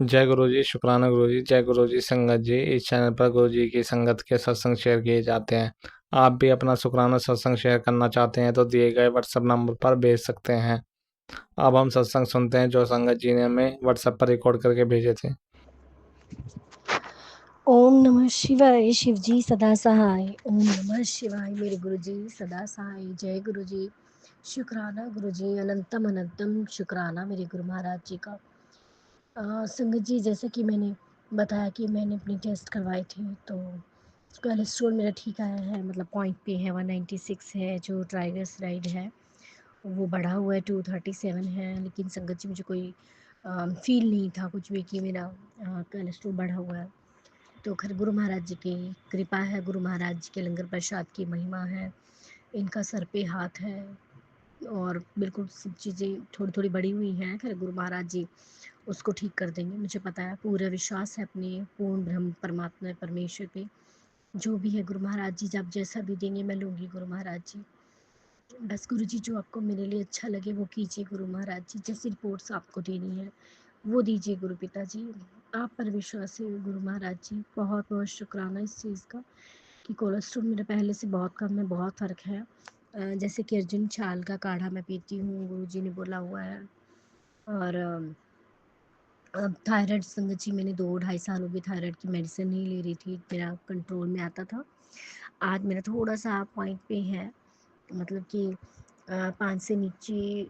जय गुरु जी, शुक्राना गुरु जी। जय गुरु जी। संगत जी, इस चैनल पर गुरु जी की संगत के सत्संग शेयर किए जाते हैं। आप भी अपना शुक्राना सत्संग शेयर करना चाहते हैं तो दिए गए व्हाट्सएप नंबर पर भेज सकते हैं। अब हम सत्संग सुनते हैं जो संगत जी ने हमें व्हाट्सएप पर रिकॉर्ड करके भेजे थे। ओम नमः शिवाय। शिव जी सदा सहाय। ओम नमः शिवाय मेरे गुरु जी सदा सहाय। जय गुरु जी। शुक्राना गुरु जी, अनंतम अनंतम शुक्राना मेरे गुरु महाराज जी का। संगत जी, जैसे कि मैंने बताया कि मैंने अपनी टेस्ट करवाए थे तो कोलेस्ट्रॉल मेरा ठीक आया है, मतलब पॉइंट पे है, 196 है। जो ट्राइग्लिसराइड है वो बढ़ा हुआ है, 237 है। लेकिन संगत जी मुझे कोई फील नहीं था कुछ भी कि मेरा कोलेस्ट्रॉल बढ़ा हुआ है। तो खैर गुरु महाराज जी की कृपा है, गुरु महाराज जी के लंगर प्रसाद की महिमा है, इनका सर पे हाथ है और बिल्कुल सब चीज़ें थोड़ी थोड़ी बढ़ी हुई हैं। खैर गुरु महाराज जी उसको ठीक कर देंगे, मुझे पता है, पूरा विश्वास है अपने पूर्ण ब्रह्म परमात्मा परमेश्वर पे। जो भी है गुरु महाराज जी, जब जैसा भी देंगे मैं लूँगी गुरु महाराज जी। बस गुरु जी जो आपको मेरे लिए अच्छा लगे वो कीजिए गुरु महाराज जी। जैसी रिपोर्ट्स आपको देनी है वो दीजिए गुरु पिता जी। आप पर विश्वास है गुरु महाराज जी। बहुत बहुत शुक्राना इस चीज़ का कि कोलेस्ट्रॉल मेरा पहले से बहुत कम है, बहुत फ़र्क है। जैसे कि अर्जुन छाल का काढ़ा मैं पीती हूँ, गुरु जी ने बोला हुआ है। और अब थायराइड संगत जी, मैंने 2 ढाई साल हो गए थायराइड की मेडिसिन नहीं ले रही थी, मेरा कंट्रोल में आता था। आज मेरा थोड़ा सा पॉइंट पे है, मतलब कि 5 से नीचे,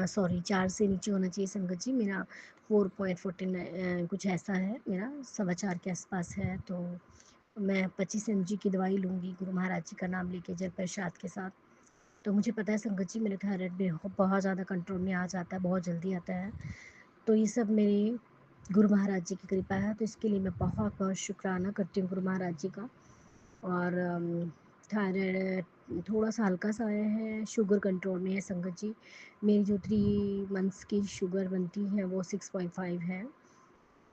सॉरी 4 से नीचे होना चाहिए संगत जी। मेरा 4.49 कुछ ऐसा है, मेरा 4.25 के आसपास है। तो मैं 25 mg की दवाई लूँगी गुरु महाराज जी का नाम लेके जल प्रसाद के साथ। तो मुझे पता है संगत जी मेरे थायराइड में बहुत ज़्यादा कंट्रोल में आ जाता है, बहुत जल्दी आता है। तो ये सब मेरी गुरु महाराज जी की कृपा है, तो इसके लिए मैं बहुत बहुत शुक्राना करती हूँ गुरु महाराज जी का। और थायराइड थोड़ा सा हल्का सा आया है, शुगर कंट्रोल में है संगत जी। मेरी जो 3 मंथ्स की शुगर बनती है वो 6.5 है।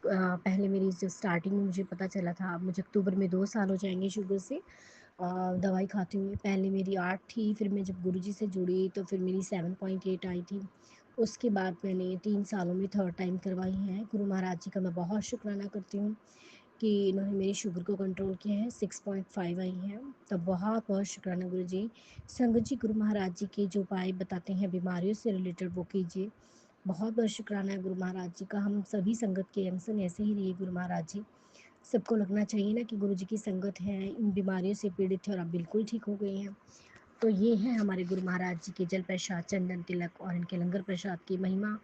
पहले मेरी जो स्टार्टिंग में मुझे पता चला था, अब मुझे अक्टूबर में 2 साल हो जाएंगे शुगर से दवाई खाती हुई। पहले मेरी 8 थी, फिर मैं जब गुरुजी से जुड़ी तो फिर मेरी 7.8 आई थी। उसके बाद मैंने 3 सालों में 3rd टाइम करवाई है। गुरु महाराज जी का मैं बहुत शुक्राना करती हूँ कि इन्होंने मेरी शुगर को कंट्रोल किया है, 6.5 आई है। तो बहुत बहुत शुक्राना गुरु जी। संगत जी गुरु महाराज जी के जो उपाय बताते हैं बीमारियों से रिलेटेड वो कीजिए। बहुत बहुत शुक्राना है गुरु महाराज जी का। हम सभी संगत के अंसन ऐसे ही रहिए गुरु महाराज जी। सबको लगना चाहिए ना कि गुरु जी की संगत है, इन बीमारियों से पीड़ित थे और अब बिल्कुल ठीक हो गए हैं। तो ये है हमारे गुरु महाराज जी के जल प्रसाद, चंदन तिलक और इनके लंगर प्रसाद की महिमा।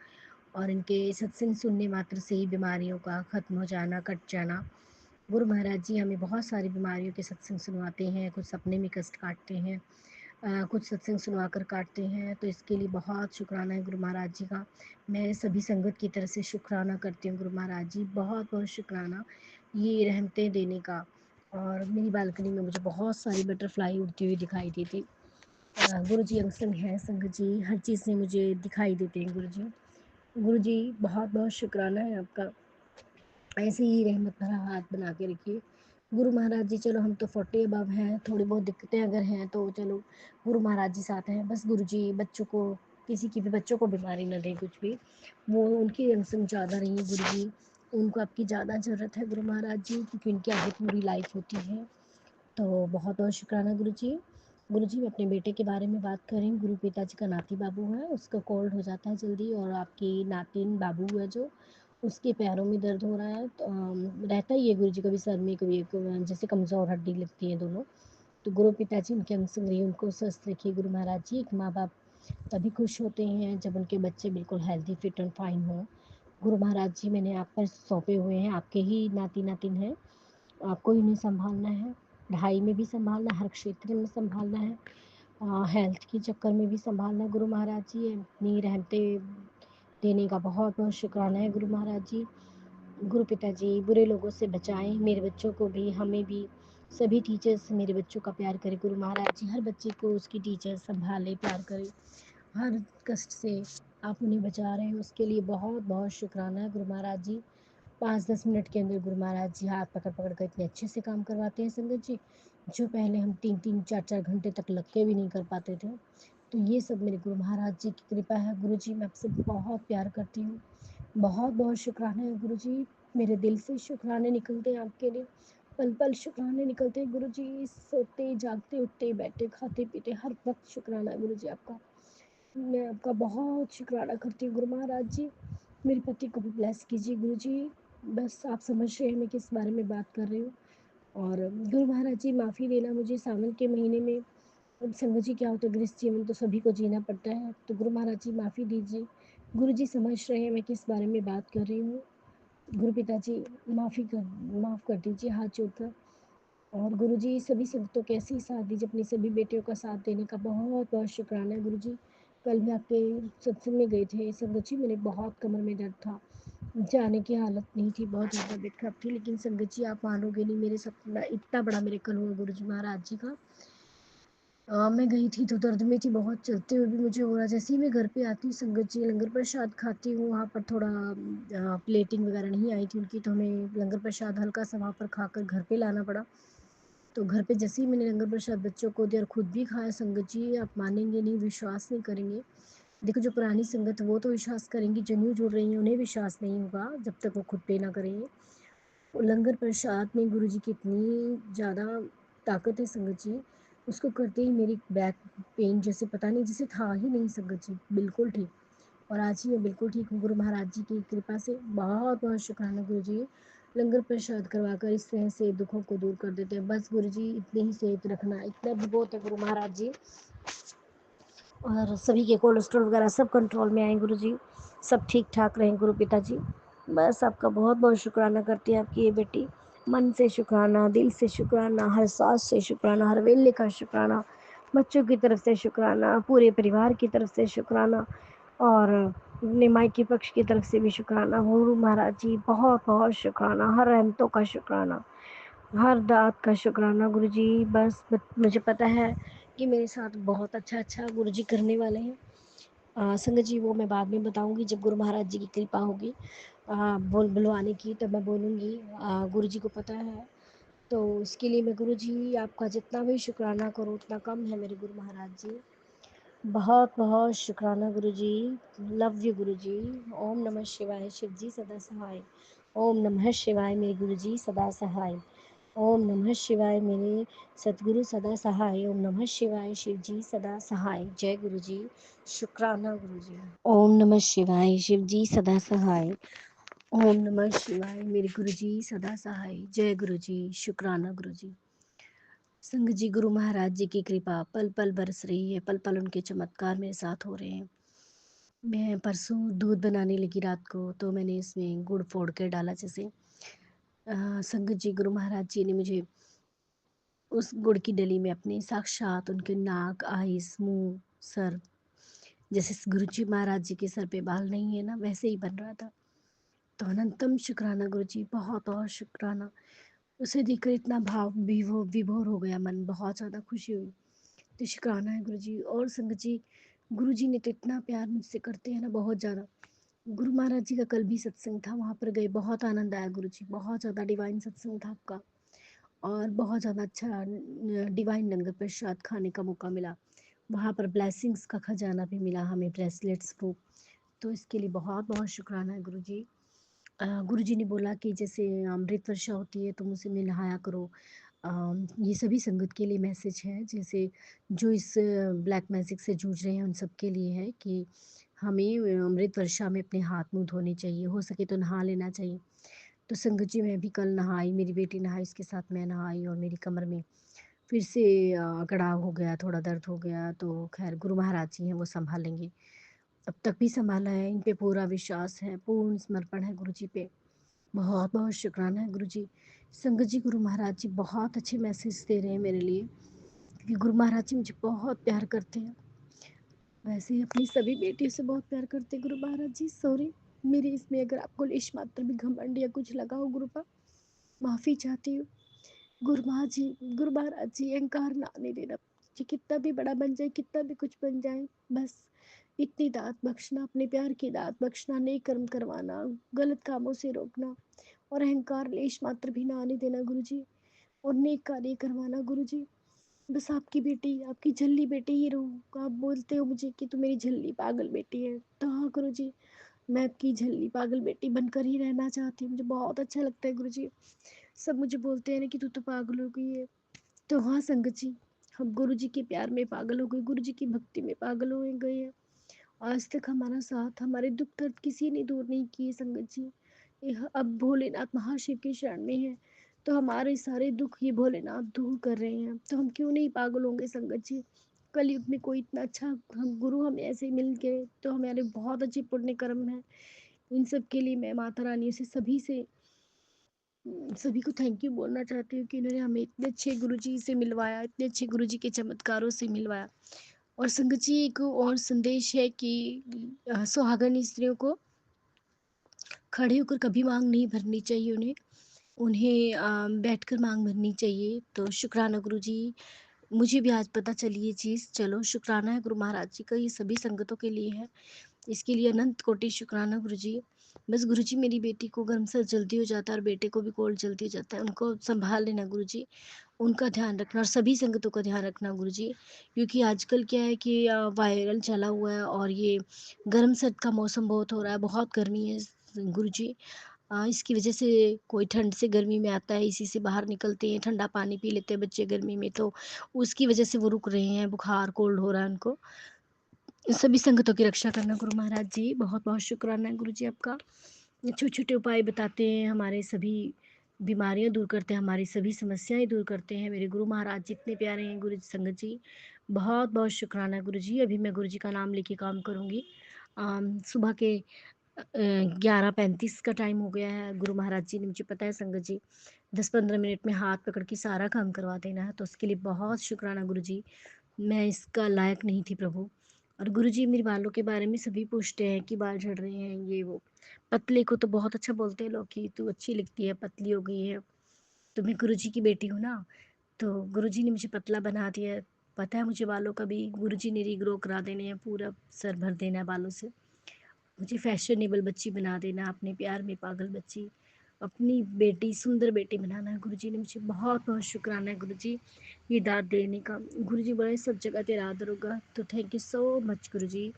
और इनके सत्संग सुनने मात्र से ही बीमारियों का खत्म हो जाना, कट जाना। गुरु महाराज जी हमें बहुत सारी बीमारियों के सत्संग सुनवाते हैं, कुछ सपने में कष्ट काटते हैं, कुछ सत्संग सुनवा कर काटते हैं। तो इसके लिए बहुत शुक्राना है गुरु महाराज जी का। मैं सभी संगत की तरफ से शुक्राना करती हूँ गुरु महाराज जी, बहुत बहुत शुक्राना ये रहमतें देने का। और मेरी बालकनी में मुझे बहुत सारी बटरफ्लाई उड़ती हुई दिखाई दी थी। गुरु जी अंग हैं संगत जी, हर चीज़ में मुझे दिखाई देते हैं गुरु जी। गुरु जी बहुत बहुत शुक्राना है आपका, ऐसे ही रहमत भरा हाथ बना के रखिए गुरु महाराज जी। चलो हम तो 40 अबव हैं, थोड़ी बहुत दिक्कतें अगर हैं तो चलो गुरु महाराज जी साथ हैं। बस गुरु जी बच्चों को, किसी की भी बच्चों को बीमारी न दें कुछ भी, वो उनकी अंग ज़्यादा रही है गुरु जी। उनको आपकी ज़्यादा ज़रूरत है गुरु महाराज जी, क्योंकि उनकी आगे पूरी लाइफ होती है। तो बहुत बहुत शुक्राना गुरु जी। गुरु जी अपने बेटे के बारे में बात करें, गुरु पिताजी का नाती बाबू है, उसका कोल्ड हो जाता है जल्दी। और आपकी नातिन बाबू है जो, उसके पैरों में दर्द हो रहा है। तो रहता ही है गुरु जी, कभी सर में कभी जैसे कमज़ोर हड्डी लगती है दोनों। तो गुरु पिताजी उनके अंग संग रहिए, उनको स्वस्थ रखिए गुरु महाराज जी। एक माँ बाप तभी खुश होते हैं जब उनके बच्चे बिल्कुल हेल्दी फिट एंड फाइन हों। गुरु महाराज जी मैंने आप पर सौंपे हुए हैं, आपके ही नाती नातिन हैं, आपको ही उन्हें संभालना है। पढ़ाई में भी संभालना है, हर क्षेत्र में संभालना है, हेल्थ के चक्कर में भी संभालना है। गुरु महाराज जी अपनी रहमतें देने का बहुत बहुत शुक्राना है गुरु महाराज जी। गुरु पिताजी बुरे लोगों से बचाएं, मेरे बच्चों को भी, हमें भी, सभी टीचर्स मेरे बच्चों का प्यार करें गुरु महाराज जी। हर बच्चे को उसकी टीचर संभाले, प्यार करे, हर कष्ट से आप उन्हें बचा रहे हैं, उसके लिए बहुत बहुत शुक्राना है गुरु महाराज जी। 5-10 मिनट के अंदर गुरु महाराज जी हाथ पकड़ पकड़ कर इतने अच्छे से काम करवाते हैं संगत जी, जो पहले हम 3-3 4-4 घंटे तक लग के भी नहीं कर पाते थे। तो ये सब मेरे गुरु महाराज जी की कृपा है। गुरु जी मैं आपसे बहुत प्यार करती हूँ, बहुत-बहुत शुक्राना है गुरुजी, मेरे दिल से शुक्राने निकलते हैं आपके लिए। पल-पल शुक्राने निकलते हैं गुरुजी, सोते, जागते, उठते, बैठे, खाते-पीते हर वक़्त शुक्राना है गुरुजी आपका। मैं आपका बहुत शुक्राना करती हूँ गुरु महाराज जी। मेरे पति को भी ब्लेस कीजिए गुरुजी। बस आप समझ रहे हैं मैं किस बारे में बात कर रही हूँ। और गुरु महाराज जी माफ़ी देना मुझे सावन के महीने में। अब संगत जी क्या होता है, गृहस्थ जीवन तो सभी को जीना पड़ता है, तो गुरु महाराज जी माफ़ी दीजिए। गुरु जी समझ रहे हैं मैं किस बारे में बात कर रही हूँ। गुरु पिताजी माफ़ कर दीजिए हाथ जोड़कर। और गुरु जी सभी संगतों को ऐसे ही साथ दीजिए, अपनी सभी बेटियों का साथ देने का बहुत बहुत शुक्राना है गुरु जी। कल मैं आपके सत्संग में गई थी संगत जी, मेरे बहुत कमर में दर्द था, जाने की हालत नहीं थी, बहुत ज़्यादा तबीयत खराब थी, लेकिन संगत जी आप मानोगे नहीं, मेरे सपना इतना बड़ा मेरेकल हुआ गुरु जी महाराज जी का। मैं गई थी तो दर्द में थी बहुत, चलते हुए भी मुझे हो रहा। जैसे ही मैं घर पे आती हूँ संगत जी, लंगर प्रसाद खाती हूँ, वहाँ पर थोड़ा प्लेटिंग वगैरह नहीं आई थी उनकी, तो हमें लंगर प्रसाद हल्का सा वहाँ पर खाकर घर पे लाना पड़ा। तो घर पे जैसे ही मैंने लंगर प्रसाद बच्चों को दिया और खुद भी खाया संगत जी, आप मानेंगे नहीं, विश्वास नहीं करेंगे। देखो जो पुरानी संगत है वो तो विश्वास करेंगी, जो न्यू जुड़ रही हैं उन्हें विश्वास नहीं होगा जब तक वो खुद पे ना करेंगे। वो लंगर प्रसाद में गुरु जी की इतनी ज़्यादा ताकत है संगत जी, उसको करते ही मेरी बैक पेन जैसे पता नहीं जैसे था ही नहीं संगत जी, बिल्कुल ठीक। और आज ही मैं बिल्कुल ठीक हूँ गुरु महाराज जी की कृपा से। बहुत बहुत शुक्राना गुरु जी, लंगर प्रसाद करवा कर इस तरह से दुखों को दूर कर देते हैं। बस गुरु जी इतनी ही सेहत रखना, इतना भी बहुत है गुरु महाराज जी। और सभी के कोलेस्ट्रॉल वगैरह सब कंट्रोल में आए गुरु जी, सब ठीक ठाक रहें गुरु पिताजी। बस आपका बहुत बहुत शुक्राना करती है आपकी ये बेटी। मन से शुक्राना, दिल से शुक्राना, हर सांस से शुक्राना, हर वेले का शुक्राना, बच्चों की तरफ से शुक्राना, पूरे परिवार की तरफ से शुक्राना, और अपने मायके पक्ष की तरफ से भी शुक्राना। गुरु महाराज जी बहुत बहुत शुक्राना, हर रहमतों का शुक्राना, हर दात का शुक्राना गुरु जी। बस मुझे पता है कि मेरे साथ बहुत अच्छा अच्छा गुरु जी करने वाले हैं। संगत जी वो मैं बाद में बताऊंगी जब गुरु महाराज जी की कृपा होगी बुलवाने की, तब मैं बोलूँगी। गुरु जी को पता है, तो इसके लिए मैं गुरु जी आपका जितना भी शुक्राना करूँ उतना कम है मेरे गुरु महाराज जी। बहुत बहुत शुक्राना गुरु जी। लव यू गुरु जी। ओम नमः शिवाय, शिव जी सदा सहाय। ओम नमः शिवाय मेरे गुरु जी सदा सहाय। ओम नमः शिवाय मेरे सतगुरु सदा सहाय। ओम नमः शिवाय शिव जी सदा सहाय। जय गुरु जी। शुक्राना गुरु जी। ओम नमः शिवाय शिव जी सदा सहाय। ओम नमः शिवाय मेरे गुरु जी सदा सहाय। जय गुरु जी। शुक्राना गुरु जी। संग जी गुरु महाराज जी की कृपा पल पल बरस रही है, पल पल उनके चमत्कार मेरे साथ हो रहे हैं। मैं परसों दूध बनाने लगी रात को, तो मैंने इसमें गुड़ फोड़ के डाला। जैसे संगत जी गुरु महाराज जी ने मुझे उस गुड़ की डली में अपने साक्षात उनके नाक, आइस, मुंह, सर, जैसे गुरु जी महाराज जी के सर पे बाल नहीं है ना, वैसे ही बन रहा था। तो अनंतम शुक्राना गुरु जी, बहुत और शुक्राना। उसे देखकर इतना भाव विभोर हो गया मन, बहुत ज़्यादा खुशी हुई। तो शुक्राना है गुरु जी। और संगत जी गुरु जी ने तो इतना प्यार मुझसे करते हैं ना, बहुत ज़्यादा। गुरु महाराज जी का कल भी सत्संग था, वहाँ पर गए, बहुत आनंद आया गुरु जी, बहुत ज़्यादा डिवाइन सत्संग था आपका। और बहुत ज़्यादा अच्छा डिवाइन लंगर प्रसाद खाने का मौका मिला। वहाँ पर ब्लेसिंग्स का खजाना भी मिला हमें, ब्रेसलेट्स को। तो इसके लिए बहुत बहुत शुक्राना है गुरु जी। गुरु जी ने बोला कि जैसे अमृत वर्षा होती है तुम उसी में नहाया करो। अ, ये सभी संगत के लिए मैसेज है, जैसे जो इस ब्लैक मैजिक से जूझ रहे हैं उन सब के लिए है कि हमें अमृत वर्षा में अपने हाथ मुंह धोने चाहिए, हो सके तो नहा लेना चाहिए। तो संगत जी मैं भी कल नहाई, मेरी बेटी नहाई, उसके साथ मैं नहाई, और मेरी कमर में फिर से कड़ाव हो गया, थोड़ा दर्द हो गया। तो खैर गुरु महाराज जी हैं, वो संभालेंगे। अब तक भी संभाला है, इन पे पूरा विश्वास है, पूर्ण समर्पण है गुरु जी पे। बहुत बहुत शुक्राना है गुरु जी। संगत जी गुरु महाराज जी बहुत अच्छे मैसेज दे रहे हैं मेरे लिए, क्योंकि गुरु महाराज जी मुझे बहुत प्यार करते हैं। वैसे ही अपनी सभी बेटियों से बहुत प्यार करते हैं गुरु महाराज जी। सॉरी, मेरी इसमें अगर आपको लेश मात्र भी घमंड या कुछ लगा हो गुरुपा, माफ़ी चाहती हूँ। गुरु महाराज जी अहंकार ना आने देना जी, कितना भी बड़ा बन जाए, कितना भी कुछ बन जाए, बस इतनी दात बख्शना, अपने प्यार की दात बख्शना, नेक कर्म करवाना, गलत कामों से रोकना, और अहंकार लेश मात्र भी ना आने देना गुरु जी, और नेक कार्य करवाना गुरु जी। बस आपकी बेटी, आपकी झल्ली बेटी ही रहूँ। आप बोलते हो मुझे कि तू मेरी झल्ली पागल बेटी है, तो हाँ गुरु जी, मैं आपकी झल्ली पागल बेटी बनकर ही रहना चाहती हूँ। मुझे बहुत अच्छा लगता है गुरुजी। सब मुझे बोलते हैं ना कि तू तो पागल हो गई है। तो हाँ संगत जी, हम गुरुजी के प्यार में पागल हो गए, गुरुजी की भक्ति में पागल हो गए हैं। आज तक हमारा साथ, हमारे दुख दर्द किसी ने दूर नहीं किए संगत जी। यह अब भोलेनाथ महाशिव के शरण में है, तो हमारे सारे दुख ये भोलेनाथ दूर कर रहे हैं। तो हम क्यों नहीं पागल होंगे संगत जी। कलयुग में कोई इतना अच्छा हम गुरु हमें ऐसे मिल गए, तो हमारे बहुत अच्छे पुण्य कर्म है। इन सब के लिए मैं माता रानी से सभी को थैंक यू बोलना चाहती हूँ कि इन्होंने हमें इतने अच्छे गुरुजी से मिलवाया, इतने अच्छे गुरुजी के चमत्कारों से मिलवाया। और संगत जी एक और संदेश है कि सुहागन स्त्रियों को खड़े होकर कभी मांग नहीं भरनी चाहिए, उन्हें उन्हें बैठकर मांग भरनी चाहिए। तो शुक्राना गुरुजी, मुझे भी आज पता चली ये चीज़। चलो शुक्राना है गुरु महाराज जी का, ये सभी संगतों के लिए है। इसके लिए अनंत कोटि शुक्राना गुरुजी। बस गुरुजी मेरी बेटी को गर्म सर्द जल्दी हो जाता है और बेटे को भी कोल्ड जल्दी हो जाता है, उनको संभाल लेना गुरुजी, उनका ध्यान रखना और सभी संगतों का ध्यान रखना गुरुजी। क्योंकि आजकल क्या है कि वायरल चला हुआ है और ये गर्म सर्द का मौसम बहुत हो रहा है, बहुत गर्मी है गुरुजी। इसकी वजह से कोई ठंड से गर्मी में आता है, इसी से बाहर निकलते हैं, ठंडा पानी पी लेते हैं बच्चे गर्मी में, तो उसकी वजह से वो रुक रहे हैं, बुखार कोल्ड हो रहा है उनको। सभी संगतों की रक्षा करना गुरु महाराज जी। बहुत बहुत शुक्राना है गुरु जी आपका। छोटे छोटे उपाय बताते हैं, हमारे सभी बीमारियां दूर करते हैं, हमारी सभी समस्याएं दूर करते हैं। मेरे गुरु महाराज जी इतने प्यारे हैं गुरु संगत जी। बहुत बहुत शुक्राना गुरु जी। अभी मैं गुरु जी का नाम लेके काम करूँगी। सुबह के 11:35 का टाइम हो गया है। गुरु महाराज जी ने मुझे पता है संगत जी 10-15 मिनट में हाथ पकड़ के सारा काम करवा देना है, तो उसके लिए बहुत शुक्राना गुरु जी। मैं इसका लायक नहीं थी प्रभु। और गुरुजी मेरे बालों के बारे में सभी पूछते हैं कि बाल झड़ रहे हैं ये वो। पतले को तो बहुत अच्छा बोलते हैं लोग कि तू अच्छी लगती है, पतली हो गई है। तो मैं गुरुजी की बेटी हूँ ना, तो गुरुजी ने मुझे पतला बना दिया है। पता है मुझे बालों का भी गुरुजी ने रीग्रो करा देने हैं, पूरा सर भर देना है बालों से। मुझे फैशनेबल बच्ची बना देना, अपने प्यार में पागल बच्ची, अपनी बेटी सुंदर बेटी बनाना है। गुरुजी ने मुझे बहुत बहुत शुक्राना है गुरुजी ये दाद देने का। गुरुजी बड़े सब जगह तेरा आदर होगा, तो थैंक यू सो मच गुरुजी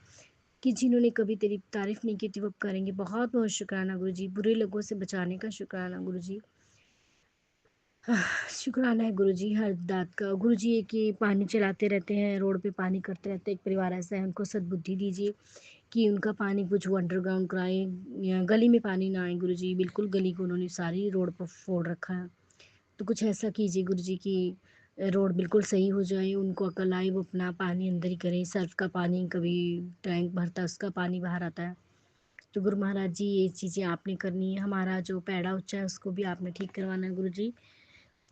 कि जिन्होंने कभी तेरी तारीफ नहीं की थी वो अब करेंगे। बहुत बहुत शुक्राना गुरुजी, बुरे लोगों से बचाने का शुक्राना गुरुजी। शुक्राना है गुरुजी हर दात का। गुरुजी एक ये पानी चलाते रहते हैं, रोड पे पानी करते रहते हैं, एक परिवार ऐसा है, उनको सद्बुद्धि दीजिए कि उनका पानी कुछ वो अंडरग्राउंड कराएं या गली में पानी ना आए गुरुजी। बिल्कुल गली को उन्होंने सारी रोड पर फोड़ रखा है, तो कुछ ऐसा कीजिए गुरुजी कि रोड बिल्कुल सही हो जाए, उनको अकल आए, वो अपना पानी अंदर ही करें। सर्फ का पानी कभी टैंक भरता है उसका पानी बाहर आता है। तो गुरु महाराज जी ये चीज़ें आपने करनी है। हमारा जो पैड़ा उच्चा है उसको भी आपने ठीक करवाना है गुरु जी,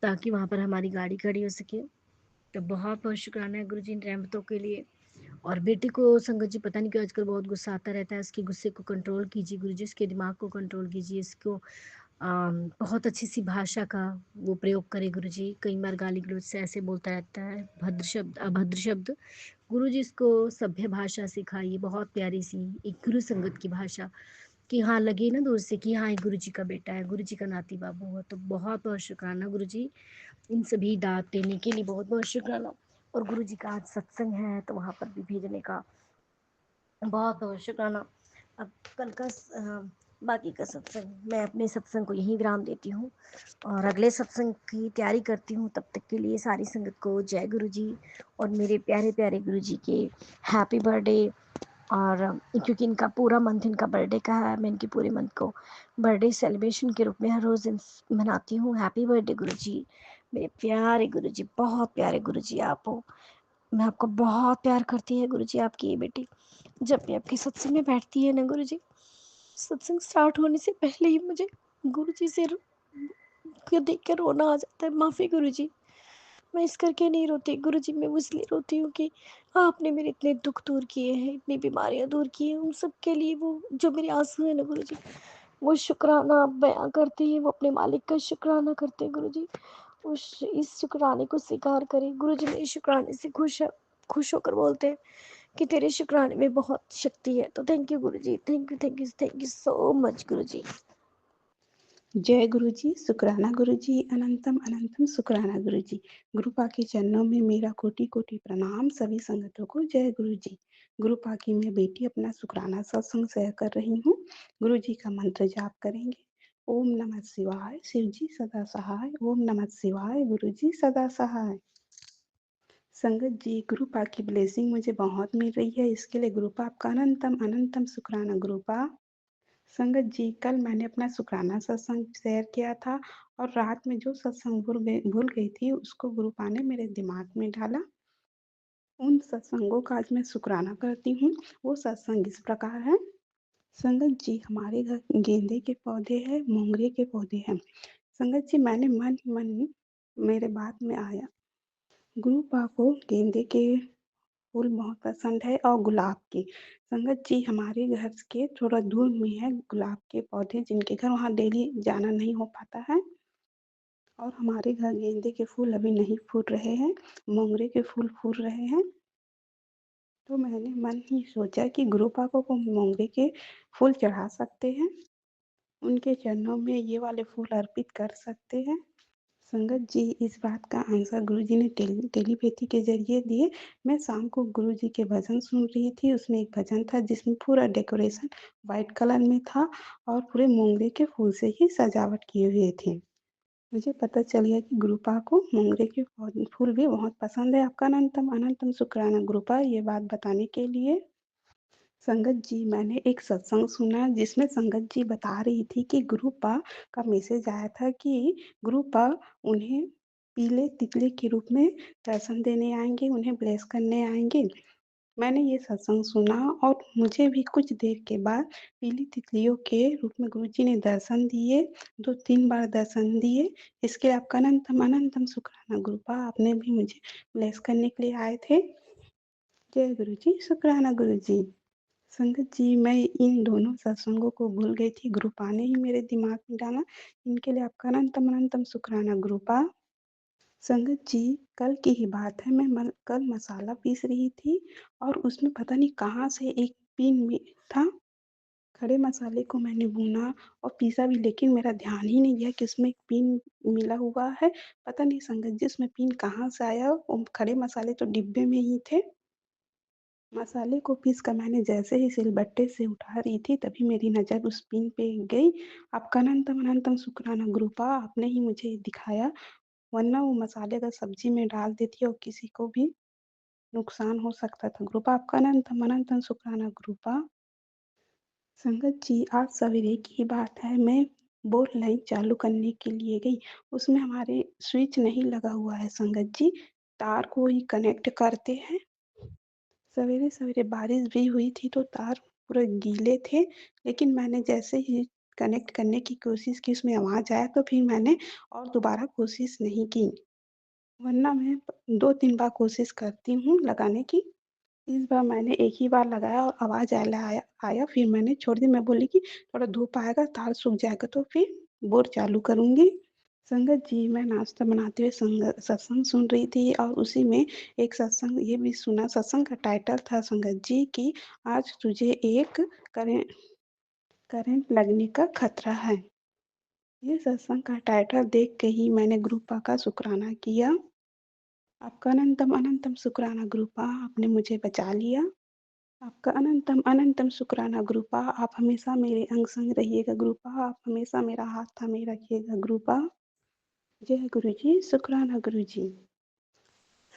ताकि वहाँ पर हमारी गाड़ी खड़ी हो सके। तो बहुत बहुत शुक्राना है गुरु जी इन रहमतों के लिए। और बेटे को संगत जी पता नहीं क्यों आजकल बहुत गुस्सा आता रहता है, उसके गुस्से को कंट्रोल कीजिए गुरु जी, उसके दिमाग को कंट्रोल कीजिए, इसको बहुत अच्छी सी भाषा का वो प्रयोग करे गुरु जी। कई बार गाली गलौज से ऐसे बोलता रहता है, भद्र शब्द अभद्र शब्द। गुरु जी इसको सभ्य भाषा सिखाइए, बहुत प्यारी सी एक गुरु संगत की भाषा, कि हाँ लगे ना दूर से कि हाँ ये गुरु जी का बेटा है, गुरु जी का नाती बाबू है। तो बहुत बहुत शुक्राना गुरु जी इन सभी दात देने के लिए, बहुत बहुत शुक्राना। और गुरु जी का आज सत्संग है तो वहाँ पर भी भेजने का बहुत बहुत शुक्राना। अब कल का बाकी का सत्संग मैं अपने सत्संग को यहीं विराम देती हूँ और अगले सत्संग की तैयारी करती हूँ। तब तक के लिए सारी संगत को जय गुरु जी और मेरे प्यारे प्यारे गुरु जी के हैप्पी बर्थडे। और क्योंकि इनका पूरा मंथ इनका बर्थडे का है, मैं इनके पूरे मंथ को बर्थडे सेलिब्रेशन के रूप में हर रोज़ मनाती हूँ। हैप्पी बर्थडे गुरु जी, मेरे प्यारे गुरु जी, बहुत प्यारे गुरु जी आप हो। मैं आपको बहुत प्यार करती है गुरु जी आपकी ये बेटी। जब भी आपके सत्संग में बैठती है ना गुरु जी, सत्संग स्टार्ट होने से पहले ही मुझे गुरु जी से को देख कर रोना आ जाता है। माफ़ी गुरु जी, मैं इस करके नहीं रोती गुरु जी, मैं इसलिए रोती हूँ कि आपने मेरे इतने दुख दूर किए हैं, इतनी बीमारियाँ दूर की हैं, उन सब के लिए वो जो मेरे आंसू है ना गुरु जी, वो शुक्राना आप बयां करते हैं, वो अपने मालिक का शुक्राना करते हैं गुरु जी। उस इस शुक्राने को स्वीकार करें गुरु जी। मेरे शुक्राने से खुश होकर बोलते हैं कि तेरे शुक्राने में बहुत शक्ति है। तो thank you Guru ji, thank you thank you thank you so much Guru ji. जय गुरु जी, शुक्राना गुरु जी, अनंतम अनंतम शुक्राना गुरु जी। गुरु पा के चरणों में मेरा कोटि कोटि प्रणाम। सभी संगतों को जय गुरु जी। गुरु पाकी मैं बेटी अपना शुक्राना सत्संग शेयर कर रही हूँ। गुरु जी का मंत्र जाप करेंगे। ओम नमः शिवाय, शिव जी सदा सहाय। ओम नमः शिवाय, गुरु जी सदा सहाय। संगत जी, गुरु पाक की ब्लेसिंग मुझे बहुत मिल रही है, इसके लिए गुरु पाक का अनंतम अनंतम शुक्राना गुरु पाक। संगत जी, कल मैंने अपना शुक्राना सत्संग शेयर किया था और रात में जो सत्संग भूल गई थी, उसको गुरु पाक ने मेरे दिमाग में डाला। उन सत्संगों का आज मैं शुक्राना करती हूँ। वो सत्संग इस प्रकार है। संगत जी, हमारे घर गेंदे के पौधे हैं, मोंगरे के पौधे हैं। संगत जी, मैंने मन ही मन मेरे बात में आया, गुरु पाक को गेंदे के फूल बहुत पसंद है और गुलाब के। संगत जी, हमारे घर के थोड़ा दूर में है गुलाब के पौधे, जिनके घर वहाँ डेली जाना नहीं हो पाता है। और हमारे घर गेंदे के फूल अभी नहीं फूल रहे हैं, मोंगरे के फूल फूल रहे हैं। तो मैंने मन ही सोचा कि गुरु पाकों को मोंगरे के फूल चढ़ा सकते हैं, उनके चरणों में ये वाले फूल अर्पित कर सकते हैं। संगत जी, इस बात का आंसर गुरुजी ने टेलीपैथी के ज़रिए दिए। मैं शाम को गुरुजी के भजन सुन रही थी, उसमें एक भजन था जिसमें पूरा डेकोरेशन व्हाइट कलर में था और पूरे मोंगरे के फूल से ही सजावट किए हुए थे। मुझे पता चल गया कि गुरुपा को मोंगरे के फूल भी बहुत पसंद है। आपका अनंतम अनंतम शुक्राना गुरुपा, ये बात बताने के लिए। संगत जी, मैंने एक सत्संग सुना जिसमें संगत जी बता रही थी कि गुरुपा का मैसेज आया था कि गुरुपा उन्हें पीले तितली के रूप में दर्शन देने आएँगे, उन्हें ब्लेस करने आएँगे। मैंने ये सत्संग सुना और मुझे भी कुछ देर के बाद पीली तितलियों के रूप में गुरुजी ने दर्शन दिए, 2-3 बार दर्शन दिए। इसके लिए आपका अनंतम अनंतम शुक्राना गुरुपा, आपने भी मुझे ब्लेस करने के लिए आए थे। जय गुरुजी, शुक्राना गुरुजी। संगत जी, मैं इन दोनों सत्संगों को भूल गई थी, गुरुपा ने ही मेरे दिमाग में डाला। इनके लिए आपका अनंतम अनंतम शुक्राना गुरुपा। संगत जी, कल की ही बात है, मैं कल मसाला पीस रही थी और उसमें पता नहीं कहाँ से एक पिन था। खड़े मसाले को मैंने भूना और पीसा भी, लेकिन मेरा ध्यान ही नहीं गया कि उसमें एक पिन मिला हुआ है। पता नहीं संगत जी, उसमें पिन कहाँ से आया, और खड़े मसाले तो डिब्बे में ही थे। मसाले को पीस कर मैंने जैसे ही सिलबट्टे से उठा रही थी, तभी मेरी नज़र उस पिन पे गई। आपका अनंतम अनंतम शुक्राना गुरुपा, आपने ही मुझे दिखाया, वरना वो मसाले अगर सब्जी में डाल देती और किसी को भी नुकसान हो सकता था। गुरुपा, आपका अनंतम अनंतम शुक्राना गुरुपा। संगत जी, आज सवेरे की बात है, मैं बोर लाइन चालू करने के लिए गई, उसमें हमारे स्विच नहीं लगा हुआ है संगत जी, तार को ही कनेक्ट करते हैं। सवेरे-सवेरे बारिश भी हुई थी तो तार पूरे गीले थे, लेकिन मैंने जैसे ही कनेक्ट करने की कोशिश की, उसमें आवाज़ आया तो फिर मैंने और दोबारा कोशिश नहीं की, वरना मैं 2-3 बार कोशिश करती हूँ लगाने की। इस बार मैंने एक ही बार लगाया और आवाज़ आया आया, फिर मैंने छोड़ दी। मैं बोली कि थोड़ा धूप आएगा, तार सूख जाएगा तो फिर बोर चालू करूँगी। संगत जी, मैं नाश्ता बनाते हुए सत्संग सुन रही थी और उसी में एक सत्संग ये भी सुना, सत्संग का टाइटल था संगत जी कि आज तुझे एक करेंट करंट लगने का खतरा है। ये सत्संग का टाइटल देख के ही मैंने गुरुपा का शुक्राना किया। आपका अनंतम अनंतम शुक्राना गुरुपा, आपने मुझे बचा लिया। आपका अनंतम अनंतम शुक्राना गुरुपा, आप हमेशा मेरे अंग संग रहिएगा गुरुपा, आप हमेशा मेरा हाथ थामे रखिएगा गुरुपा। जय गुरुजी, शुक्राना गुरुजी।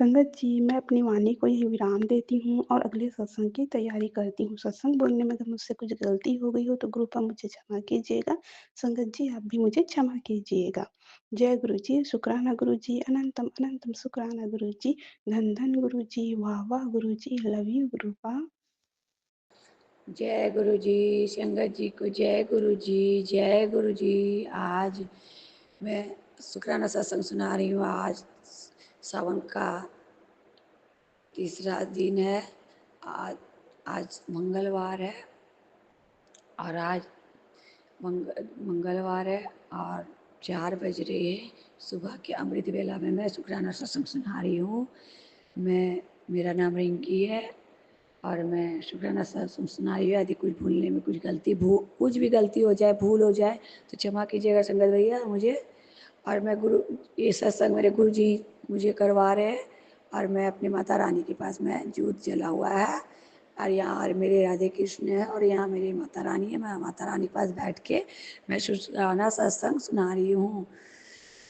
संगत जी, मैं अपनी वाणी को यहीं विराम देती हूँ और अगले सत्संग की तैयारी करती हूँ। सत्संग बोलने में अगर मुझसे कुछ गलती हो गई हो तो गुरुपा मुझे क्षमा कीजिएगा। संगत जी, आप भी मुझे क्षमा कीजिएगा। जय गुरुजी, शुक्राना गुरुजी, अनंतम अनंतम शुक्राना गुरुजी, धन धन गुरुजी, वाह वाह गुरुजी, लव यू गुरुपा। जय गुरु जी, संगत जी को जय गुरु जी, जय गुरु जी। आज मैं शुक्राना सत्संग सुना रही हूँ। आज सावन का तीसरा दिन है। आज आज मंगलवार है और आज मंगलवार है और 4 बज रहे हैं सुबह के अमृत वेला में मैं शुक्राना सत्संग सुना रही हूँ। मेरा नाम रिंकी है और मैं शुक्राना सत्संग सुना रही हूँ। यदि कुछ भूलने में कुछ भी गलती हो जाए, भूल हो जाए तो क्षमा कीजिएगा संगत भैया मुझे। और मैं ये सत्संग मेरे गुरु जी मुझे करवा रहे हैं और मैं अपनी माता रानी के पास में ज्योत जला हुआ है और यहाँ मेरे राधे कृष्ण है और यहाँ मेरी माता रानी है। मैं माता रानी के पास बैठ के मैं शुक्राना सत्संग सुना रही हूँ।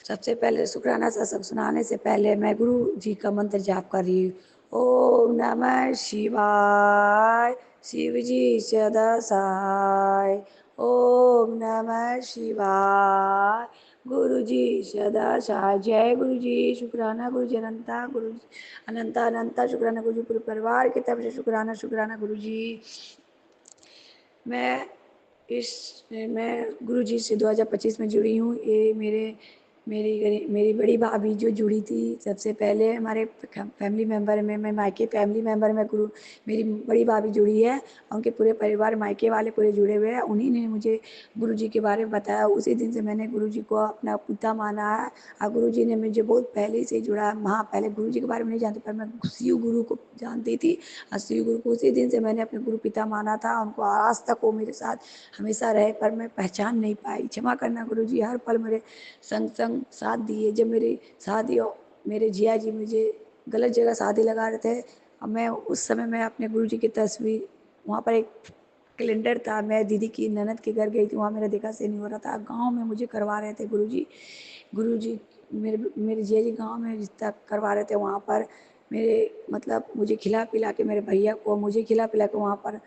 सबसे पहले शुक्राना सत्संग सुनाने से पहले मैं गुरु जी का मंत्र जाप कर रही हूँ। ओम नमः शिवाय, शिव जी सदा सहाय। ओम नमः शिवाय, गुरु जी सदा सहाय। जय गुरु जी। शुक्राना गुरु जी अनंता, गुरु जी अनंता अनंता शुक्राना गुरु जी, पूरे परिवार की तरफ से शुक्राना शुक्राना गुरु जी। मैं गुरु जी से 2025 में जुड़ी हूँ। ये मेरी बड़ी भाभी जो जुड़ी थी सबसे पहले हमारे फैमिली मेम्बर में, मैं मायके फैमिली मेम्बर में गुरु मेरी बड़ी भाभी जुड़ी है। उनके पूरे परिवार मायके वाले पूरे जुड़े हुए हैं। उन्हीं ने मुझे गुरु जी के बारे में बताया। उसी दिन से मैंने गुरु जी को अपना पिता माना है और गुरु जी ने मुझे बहुत पहले से जुड़ा। वहाँ पहले गुरु जी के बारे में नहीं जानती, पर मैं शिव गुरु को जानती थी और शिव गुरु को उसी दिन से मैंने अपने गुरु पिता माना था। उनको आज तक वो मेरे साथ हमेशा रहे, पर मैं पहचान नहीं पाई। क्षमा करना गुरु जी। हर पल मेरे संग संग साथ दिए। जब मेरी शादी मेरे जिया जी मुझे गलत जगह शादी लगा रहे थे, अब मैं उस समय मैं अपने गुरु जी की तस्वीर, वहाँ पर एक कैलेंडर था, मैं दीदी की ननद के घर गई थी, वहाँ मेरा देखा से नहीं हो रहा था। गांव में मुझे करवा रहे थे गुरु जी मेरे जिया जी गांव में रिश्ता करवा रहे थे। वहाँ पर मेरे मतलब मुझे खिला पिला के, मेरे भैया को मुझे खिला पिला के वहाँ पर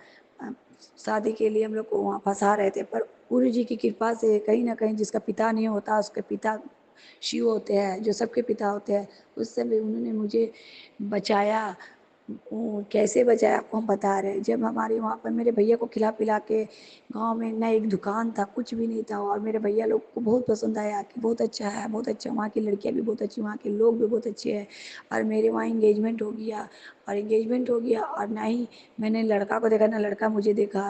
शादी के लिए हम लोग को वहाँ फंसा रहे थे। पर गुरु जी की कृपा से कहीं ना कहीं जिसका पिता नहीं होता उसके पिता शिव होते हैं, जो सबके पिता होते हैं। उस समय उन्होंने मुझे बचाया। कैसे बचाया आपको हम बता रहे हैं। जब हमारे वहाँ पर मेरे भैया को खिला पिला के, गांव में ना एक दुकान था, कुछ भी नहीं था, और मेरे भैया लोग को बहुत पसंद आया कि बहुत अच्छा है, बहुत अच्छा, वहाँ की लड़कियाँ भी बहुत अच्छी, वहाँ के लोग भी बहुत अच्छे हैं। और मेरे वहाँ इंगेजमेंट हो गया और ना ही मैंने लड़का को देखा ना लड़का मुझे देखा।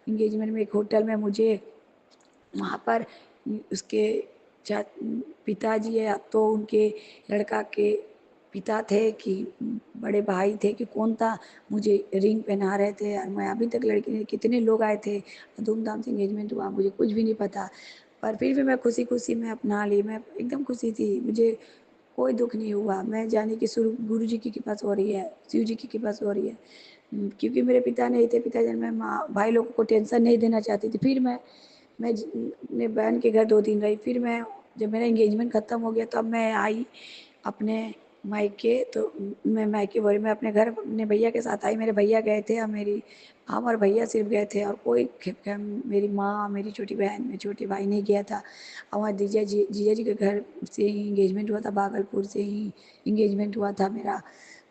इंगेजमेंट में एक होटल में मुझे वहाँ पर उसके पिताजी है, अब तो उनके लड़का के पिता थे कि बड़े भाई थे कि कौन था, मुझे रिंग पहना रहे थे। और मैं अभी तक लड़की ने, कितने लोग आए थे, धूमधाम से इंगेजमेंट हुआ, मुझे कुछ भी नहीं पता। पर फिर भी मैं खुशी खुशी में अपना ली। मैं एकदम खुशी थी, मुझे कोई दुख नहीं हुआ। मैं जाने की शुरू गुरु जी की कृपा से हो रही है, शिव जी की कृपा से हो रही है। क्योंकि मेरे पिता नहीं थे, पिताजी, मैं माँ भाई लोगों को टेंशन नहीं देना चाहती थी। फिर मैं अपने बहन के घर 2 दिन रही। फिर मैं जब मेरा इंगेजमेंट ख़त्म हो गया तब मैं आई अपने मायके। तो मैं मायके बोली, मैं अपने घर अपने भैया के साथ आई। मेरे भैया गए थे और हम और भैया सिर्फ गए थे, और कोई मेरी माँ, मेरी छोटी बहन, मेरे छोटे भाई नहीं गया था। और वहाँ जीजा जी के घर से ही इंगेजमेंट हुआ था, भागलपुर से ही इंगेजमेंट हुआ था मेरा।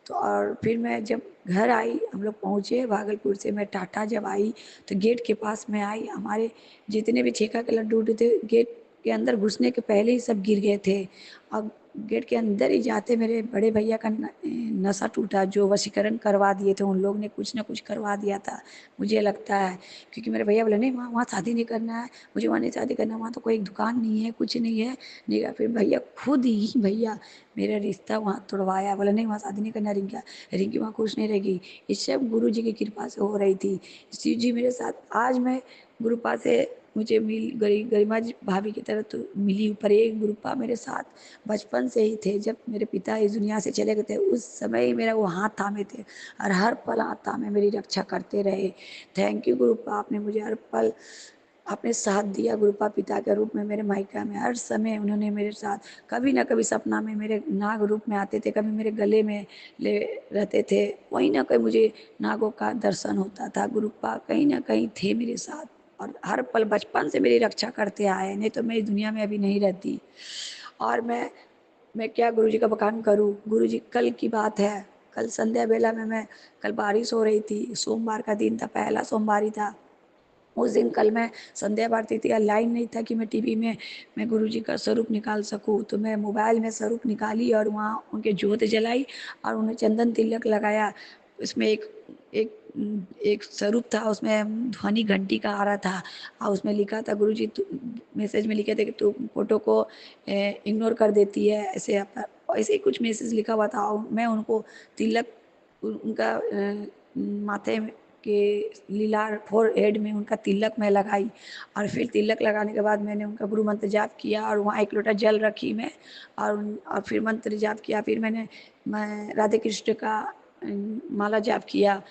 तो और फिर मैं जब घर आई, हम लोग पहुँचे भागलपुर से, मैं टाटा जब आई तो गेट के पास में आई। हमारे जितने भी छेका के लड्डू थे, गेट के अंदर घुसने के पहले ही सब गिर गए थे। और गेट के अंदर ही जाते मेरे बड़े भैया का नशा टूटा, जो वशीकरण करवा दिए थे उन लोग ने, कुछ ना कुछ करवा दिया था मुझे लगता है। क्योंकि मेरे भैया बोले नहीं, वहाँ शादी नहीं करना है, मुझे वहाँ नहीं शादी करना, वहाँ तो कोई दुकान नहीं है, कुछ नहीं है, नहीं। फिर भैया खुद ही भैया मेरा रिश्ता वहाँ तोड़वाया, बोला नहीं वहाँ शादी नहीं करना, रिंकी वहाँ खुश नहीं रहेगी। ये सब गुरु जी की कृपा से हो रही थी। शिव जी मेरे साथ। आज मैं गुरुपा से मुझे गरिमा जी भाभी की तरह तो मिली, पर एक गुरुपा मेरे साथ बचपन से ही थे। जब मेरे पिता इस दुनिया से चले गए थे उस समय ही मेरा वो हाथ थामे थे, और हर पल हाथ थामे मेरी रक्षा करते रहे। थैंक यू गुरुपा, आपने मुझे हर पल आपने साथ दिया। गुरुपा पिता के रूप में मेरे मायका में हर समय उन्होंने मेरे साथ, कभी ना कभी सपना में मेरे नाग रूप में आते थे, कभी मेरे गले में ले रहते थे, वहीं ना कहीं मुझे नागों का दर्शन होता था। गुरुपा कहीं ना कहीं थे मेरे साथ, और हर पल बचपन से मेरी रक्षा करते आए, नहीं तो मैं इस दुनिया में अभी नहीं रहती। और मैं क्या गुरु जी का बखान करूँ। गुरु जी, कल की बात है, कल संध्या बेला में मैं कल बारिश हो रही थी, सोमवार का दिन था, पहला सोमवार ही था उस दिन। कल मैं संध्या भारती थी, लाइन नहीं था कि मैं टीवी में मैं गुरु जी का स्वरूप निकाल सकूं। तो मैं मोबाइल में स्वरूप निकाली और वहाँ उनके ज्योत जलाई और उन्हें चंदन तिलक लगाया। उसमें एक एक स्वरूप था, उसमें ध्वनि घंटी का आ रहा था, और उसमें लिखा था गुरु जी, मैसेज में लिखे थे कि तू फोटो को इग्नोर कर देती है, ऐसे ही कुछ मैसेज लिखा हुआ था। और मैं उनको तिलक उनका माथे के लीलार फोर हेड में उनका तिलक मैं लगाई। और फिर तिलक लगाने के बाद मैंने उनका गुरु मंत्र जाप किया, और वहाँ एक लोटा जल रखी मैं, और फिर मंत्र जाप किया। फिर मैं राधे कृष्ण का माला जाप किया।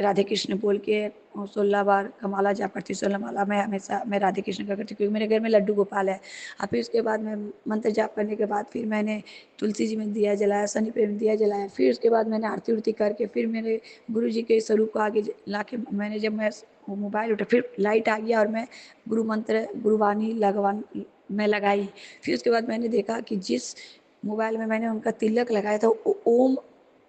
राधे कृष्ण बोल के 16 बार का माला जाप करती हूँ। 16 माला मैं हमेशा मैं राधे कृष्ण का करती हूँ, क्योंकि मेरे घर में लड्डू गोपाल है। और फिर उसके बाद मैं मंत्र जाप करने के बाद फिर मैंने तुलसी जी में दिया जलाया, शनि पे में दिया जलाया। फिर उसके बाद मैंने आरती उरती करके फिर मेरे गुरु जी के स्वरूप को आगे ला के मैंने जब मैं वो मोबाइल उठा, फिर लाइट आ गया और मैं गुरु मंत्र गुरुवाणी मैं लगाई। फिर उसके बाद मैंने देखा कि जिस मोबाइल में मैंने उनका तिलक लगाया था वो ओम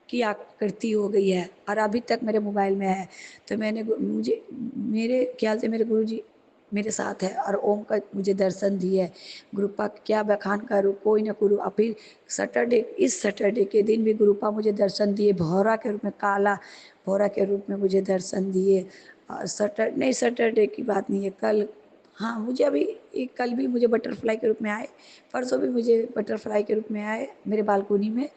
की आकृति हो गई है और अभी तक मेरे मोबाइल में है। तो मुझे मेरे ख्याल से मेरे गुरु जी मेरे साथ है और ओम का मुझे दर्शन दिए। गुरुपा क्या बखान करूँ, कोई ना करूँ। और फिर इस सैटरडे के दिन भी गुरुपा मुझे दर्शन दिए, भौरा के रूप में, काला भौरा के रूप में मुझे दर्शन दिए। और सैटरडे की बात नहीं है, कल, हाँ मुझे अभी कल भी मुझे बटरफ्लाई के रूप में आए, परसों भी मुझे बटरफ्लाई के रूप में आए मेरे बालकोनी में।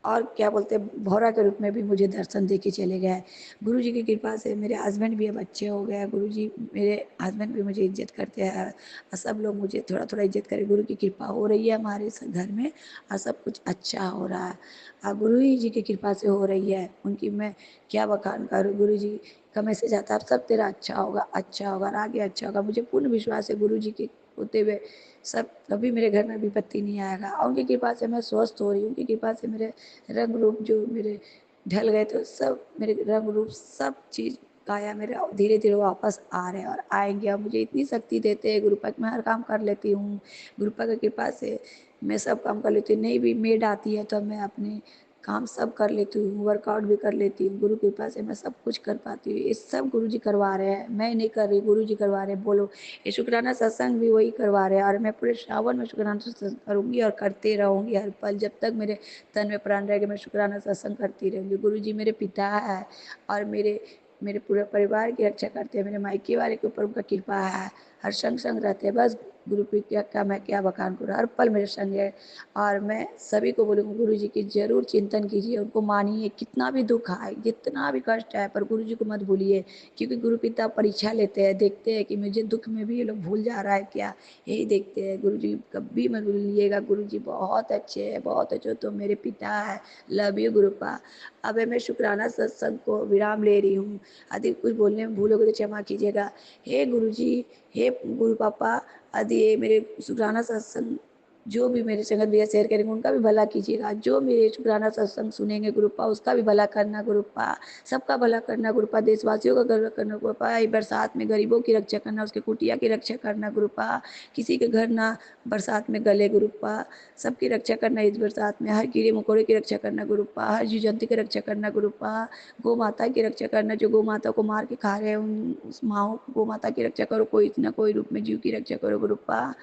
और क्या बोलते हैं, भौरा के रूप में भी मुझे दर्शन दे के चले गए। गुरु जी की कृपा से मेरे हस्बैंड भी अब अच्छे हो गए। गुरु जी मेरे हस्बैंड भी मुझे इज्जत करते हैं और सब लोग मुझे थोड़ा थोड़ा इज्जत करें। गुरु की कृपा हो रही है हमारे घर में और सब कुछ अच्छा हो रहा है और गुरु ही जी की कृपा से हो रही है। उनकी मैं क्या बखान करूँ। गुरु जी का मैसेज आता है, अब सब तेरा अच्छा होगा, अच्छा होगा और आगे अच्छा होगा। मुझे पूर्ण विश्वास है गुरु जी के होते हुए सब कभी मेरे घर में विपत्ति नहीं आएगा। और उनकी कृपा से मैं स्वस्थ हो रही हूँ। उनकी कृपा से मेरे रंग रूप जो मेरे ढल गए थे सब मेरे रंग रूप सब चीज़ काया मेरे धीरे धीरे वापस आ रहे हैं और आएंगे। और मुझे इतनी शक्ति देते हैं गुरुपा कि मैं हर काम कर लेती हूँ। गुरुपा की कृपा से मैं सब काम कर लेती हूँ। नहीं भी मेड आती है तो मैं अपने काम सब कर लेती हूँ, वर्कआउट भी कर लेती हूँ। गुरु की कृपा से मैं सब कुछ कर पाती हूँ। ये सब गुरु जी करवा रहे हैं, मैं नहीं कर रही, गुरु जी करवा रहे हैं। बोलो, ये शुक्राना सत्संग भी वही करवा रहे हैं और मैं पूरे श्रावण में शुक्राना सत्संग करूँगी और करते रहूँगी हर पल। जब तक मेरे तन में प्राण रहेगा मैं शुक्राना सत्संग करती रहूँगी। गुरु जी मेरे पिता है और मेरे मेरे पूरे परिवार की रक्षा करते हैं। मेरे मायके वाले के ऊपर उनका कृपा है, हर संग रहते हैं। बस गुरु की क्या मैं क्या बखान करूँ, हर पल मेरे संग है। और मैं सभी को बोलूँगी गुरु जी की जरूर चिंतन कीजिए, उनको मानिए। कितना भी दुख आए, जितना भी कष्ट आए, पर गुरु जी को मत भूलिए, क्योंकि गुरु पिता परीक्षा लेते हैं, देखते हैं कि मुझे दुख में भी ये लोग भूल जा रहा है क्या, यही देखते हैं। गुरु जी कभी मत भूलिएगा, गुरु जी बहुत अच्छे हैं, बहुत अच्छे। तो मेरे पिता है, लव यू गुरुपा। अब मैं शुक्राना सत्संग को विराम ले रही हूँ। यदि कुछ बोलने में भूल हो गई तो क्षमा कीजिएगा। हे गुरु जी, हे गुरु पापा, यदि ये मेरे शुक्राना सत्संग जो भी मेरे संगत भैया शेयर करेंगे उनका भी भला कीजिएगा। जो मेरे शुक्राना सत्संग सुनेंगे गुरुपा उसका भी भला करना गुरुपा, सबका भला करना गुरुपा, देशवासियों का भला करना गुरुपा। ये बरसात में गरीबों की रक्षा करना, उसके कुटिया की रक्षा करना गुरुपा, किसी के घर ना बरसात में गले गुरुपा, सबकी रक्षा करना इस बरसात में। हर कीड़े मकोड़े की रक्षा करना गुरुपा, हर जीव जंतु की रक्षा करना गुरुपा, गौ माता की रक्षा करना, जो गौ माता को मार के खा रहे हैं उस माओ गौ माता की रक्षा करो, कोई ना कोई रूप में जीव की रक्षा करो गुरुपा।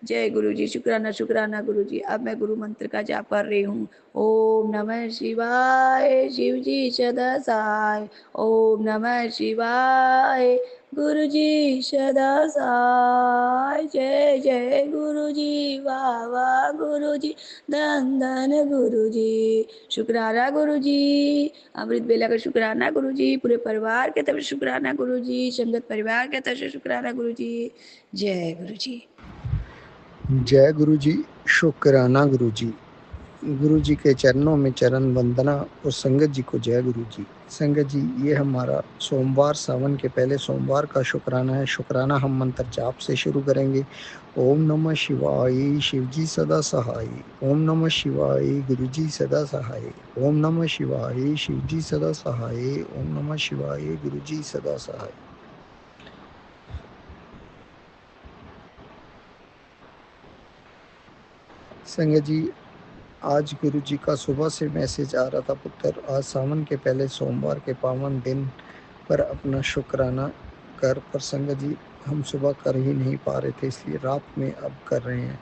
जय गुरु जी, शुक्राना शुक्राना गुरु जी। अब मैं गुरु मंत्र का जाप कर रही हूँ। ओम नमः शिवाय, शिव जी सदा सहाय। ओम नमः शिवाय, गुरु जी सदा सहाय। जय जय गुरु जी, वाह वाह गुरु जी, धन धन गुरु जी। शुक्राना गुरु जी, अमृत बेला का शुक्राना गुरु जी, पूरे परिवार के तरफ शुक्राना गुरु जी, संगत परिवार के तरफ से शुक्राना गुरु जी। जय गुरु जी। जय गुरु जी, शुक्राना गुरु जी। गुरु जी के चरणों में चरण वंदना और संगत जी को जय गुरु जी। संगत जी, ये हमारा सोमवार, सावन के पहले सोमवार का शुक्राना है। शुक्राना हम मंत्र जाप से शुरू करेंगे। ओम नमः शिवाय, शिव जी सदा सहाय। ओम नमः शिवाय, गुरु जी सदा सहाय। ओम नमः शिवाय, शिव जी सदा सहाय। ओम नमः शिवाय, गुरु जी सदा सहाय। संगत जी, आज गुरु जी का सुबह से मैसेज आ रहा था, पुत्र आज सावन के पहले सोमवार के पावन दिन पर अपना शुक्राना कर। पर संगत जी हम सुबह कर ही नहीं पा रहे थे, इसलिए रात में अब कर रहे हैं।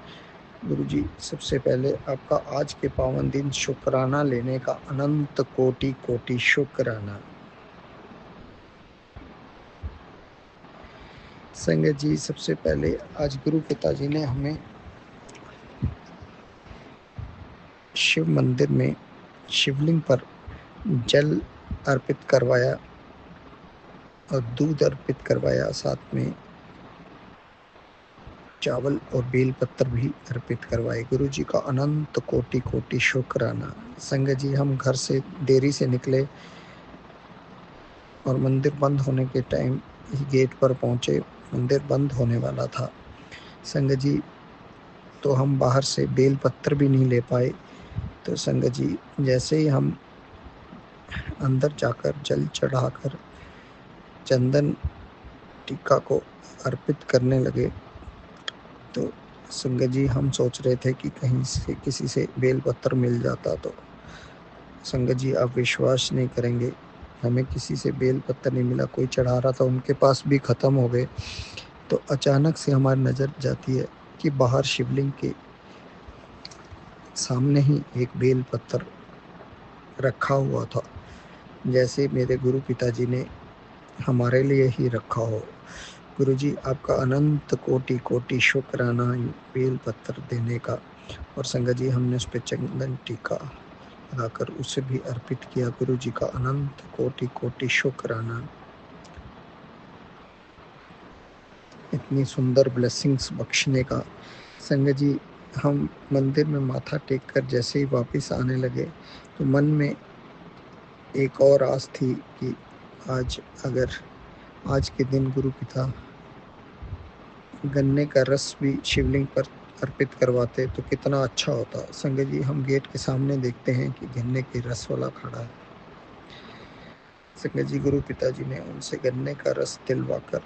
गुरु जी, सबसे पहले आपका आज के पावन दिन शुक्राना लेने का अनंत कोटि कोटि शुक्राना। संगत जी, सबसे पहले आज गुरु पिताजी ने हमें शिव मंदिर में शिवलिंग पर जल अर्पित करवाया और दूध अर्पित करवाया, साथ में चावल और बेल पत्र भी अर्पित करवाए। गुरु जी का अनंत कोटि कोटि शुक्राना। संगत जी, हम घर से देरी से निकले और मंदिर बंद होने के टाइम ही गेट पर पहुंचे। मंदिर बंद होने वाला था संगत जी, तो हम बाहर से बेल पत्र भी नहीं ले पाए। तो संगत जी, जैसे ही हम अंदर जाकर जल चढ़ाकर चंदन टीका को अर्पित करने लगे, तो संगत जी हम सोच रहे थे कि कहीं से किसी से बेल पत्र मिल जाता। तो संगत जी, आप विश्वास नहीं करेंगे, हमें किसी से बेल पत्र नहीं मिला। कोई चढ़ा रहा था, उनके पास भी खत्म हो गए। तो अचानक से हमारी नज़र जाती है कि बाहर शिवलिंग के सामने ही एक बेल पत्र रखा हुआ था, जैसे मेरे गुरु पिताजी ने हमारे लिए ही रखा हो। गुरु जी, आपका अनंत कोटि कोटि शुक्राना बेल पत्र देने का। और संगत जी, हमने उस पर चंदन टीका लगाकर उसे भी अर्पित किया। गुरु जी का अनंत कोटि कोटि शुक्राना। इतनी सुंदर ब्लेसिंग्स बख्शने का। संगत जी, हम मंदिर में माथा टेक कर जैसे ही वापस आने लगे, तो मन में एक और आस थी कि आज के दिन गुरु पिता गन्ने का रस भी शिवलिंग पर अर्पित करवाते तो कितना अच्छा होता। संगत जी, हम गेट के सामने देखते हैं कि गन्ने के रस वाला खड़ा है। संगत जी, गुरु पिताजी ने उनसे गन्ने का रस दिलवाकर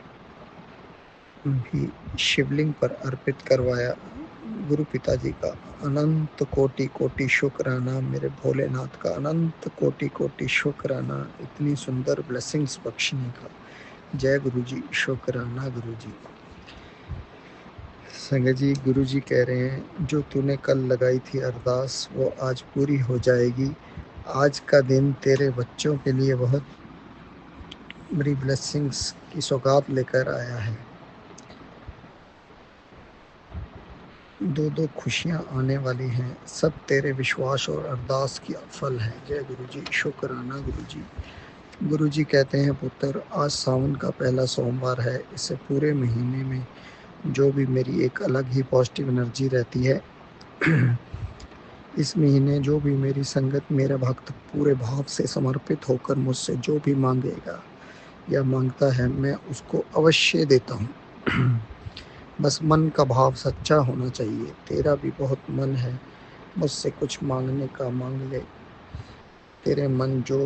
भी शिवलिंग पर अर्पित करवाया। गुरु पिताजी का अनंत कोटि कोटि शुक्राना। मेरे भोलेनाथ का अनंत कोटि कोटि शुक्राना, इतनी सुंदर ब्लेसिंग्स बख्शने का। जय गुरु जी, शुक्राना गुरु जी। संगत जी, गुरु जी कह रहे हैं, जो तूने कल लगाई थी अरदास वो आज पूरी हो जाएगी। आज का दिन तेरे बच्चों के लिए बहुत बड़ी ब्लेसिंग्स की सौगात लेकर आया है। दो दो खुशियाँ आने वाली हैं, सब तेरे विश्वास और अरदास की फल है। जय गुरु जी, शुक्राना गुरु जी। गुरु जी कहते हैं, पुत्र, आज सावन का पहला सोमवार है। इससे पूरे महीने में जो भी मेरी एक अलग ही पॉजिटिव एनर्जी रहती है। इस महीने जो भी मेरी संगत, मेरा भक्त पूरे भाव से समर्पित होकर मुझसे जो भी मांगेगा या मांगता है, मैं उसको अवश्य देता हूँ। बस मन का भाव सच्चा होना चाहिए। तेरा भी बहुत मन है मुझसे कुछ मांगने का, मांग ले। तेरे मन जो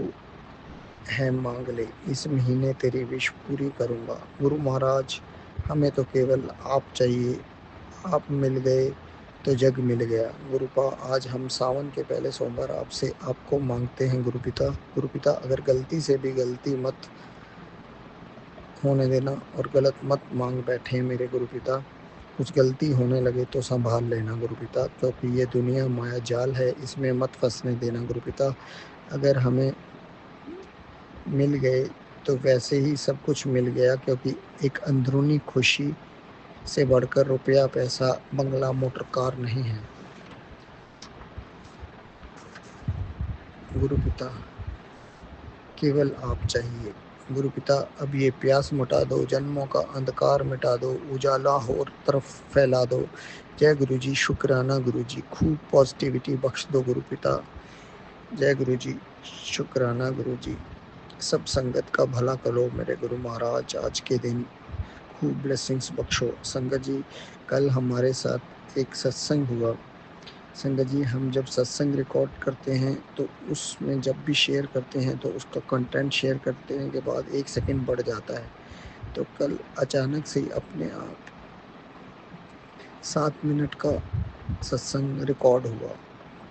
है मांग ले। इस महीने तेरी विश पूरी करूँगा। गुरु महाराज, हमें तो केवल आप चाहिए। आप मिल गए तो जग मिल गया। गुरुपा, आज हम सावन के पहले सोमवार आपसे आपको मांगते हैं गुरु पिता। गुरु पिता, अगर गलती से भी गलती मत होने देना और गलत मत मांग बैठे मेरे गुरु पिता। कुछ गलती होने लगे तो संभाल लेना गुरु पिता, क्योंकि ये दुनिया माया जाल है, इसमें मत फंसने देना गुरु पिता। अगर हमें मिल गए तो वैसे ही सब कुछ मिल गया, क्योंकि एक अंदरूनी खुशी से बढ़कर रुपया, पैसा, बंगला, मोटर कार नहीं है गुरु पिता। केवल आप चाहिए गुरु पिता। अब ये प्यास मिटा दो, जन्मों का अंधकार मिटा दो, उजाला और तरफ फैला दो। जय गुरु जी, शुक्राना गुरु जी। खूब पॉजिटिविटी बख्श दो गुरु पिता। जय गुरु जी, शुक्राना गुरु जी। सब संगत का भला करो मेरे गुरु महाराज। आज के दिन खूब ब्लेसिंग्स बख्शो। संगत जी, कल हमारे साथ एक सत्संग हुआ। संगत जी, हम जब सत्संग रिकॉर्ड करते हैं तो उसमें जब भी शेयर करते हैं तो उसका कंटेंट शेयर करने के बाद 1 सेकंड बढ़ जाता है। तो कल अचानक से ही अपने आप 7 मिनट का सत्संग रिकॉर्ड हुआ।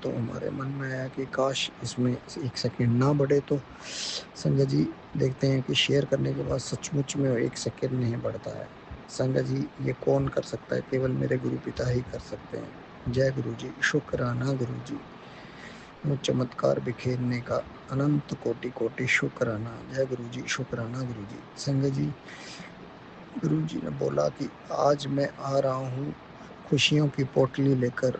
तो हमारे मन में आया कि काश इसमें 1 सेकंड ना बढ़े। तो संगत जी, देखते हैं कि शेयर करने के बाद सचमुच में 1 सेकंड नहीं बढ़ता है। संगत जी, ये कौन कर सकता है? केवल मेरे गुरु पिता ही कर सकते हैं। जय गुरु जी, शुक्राना गुरु जी। वो चमत्कार बिखेरने का अनंत कोटि कोटि शुक्राना। जय गुरु जी, शुक्राना गुरु जी। संगत जी, गुरु जी ने बोला कि आज मैं आ रहा हूँ खुशियों की पोटली लेकर।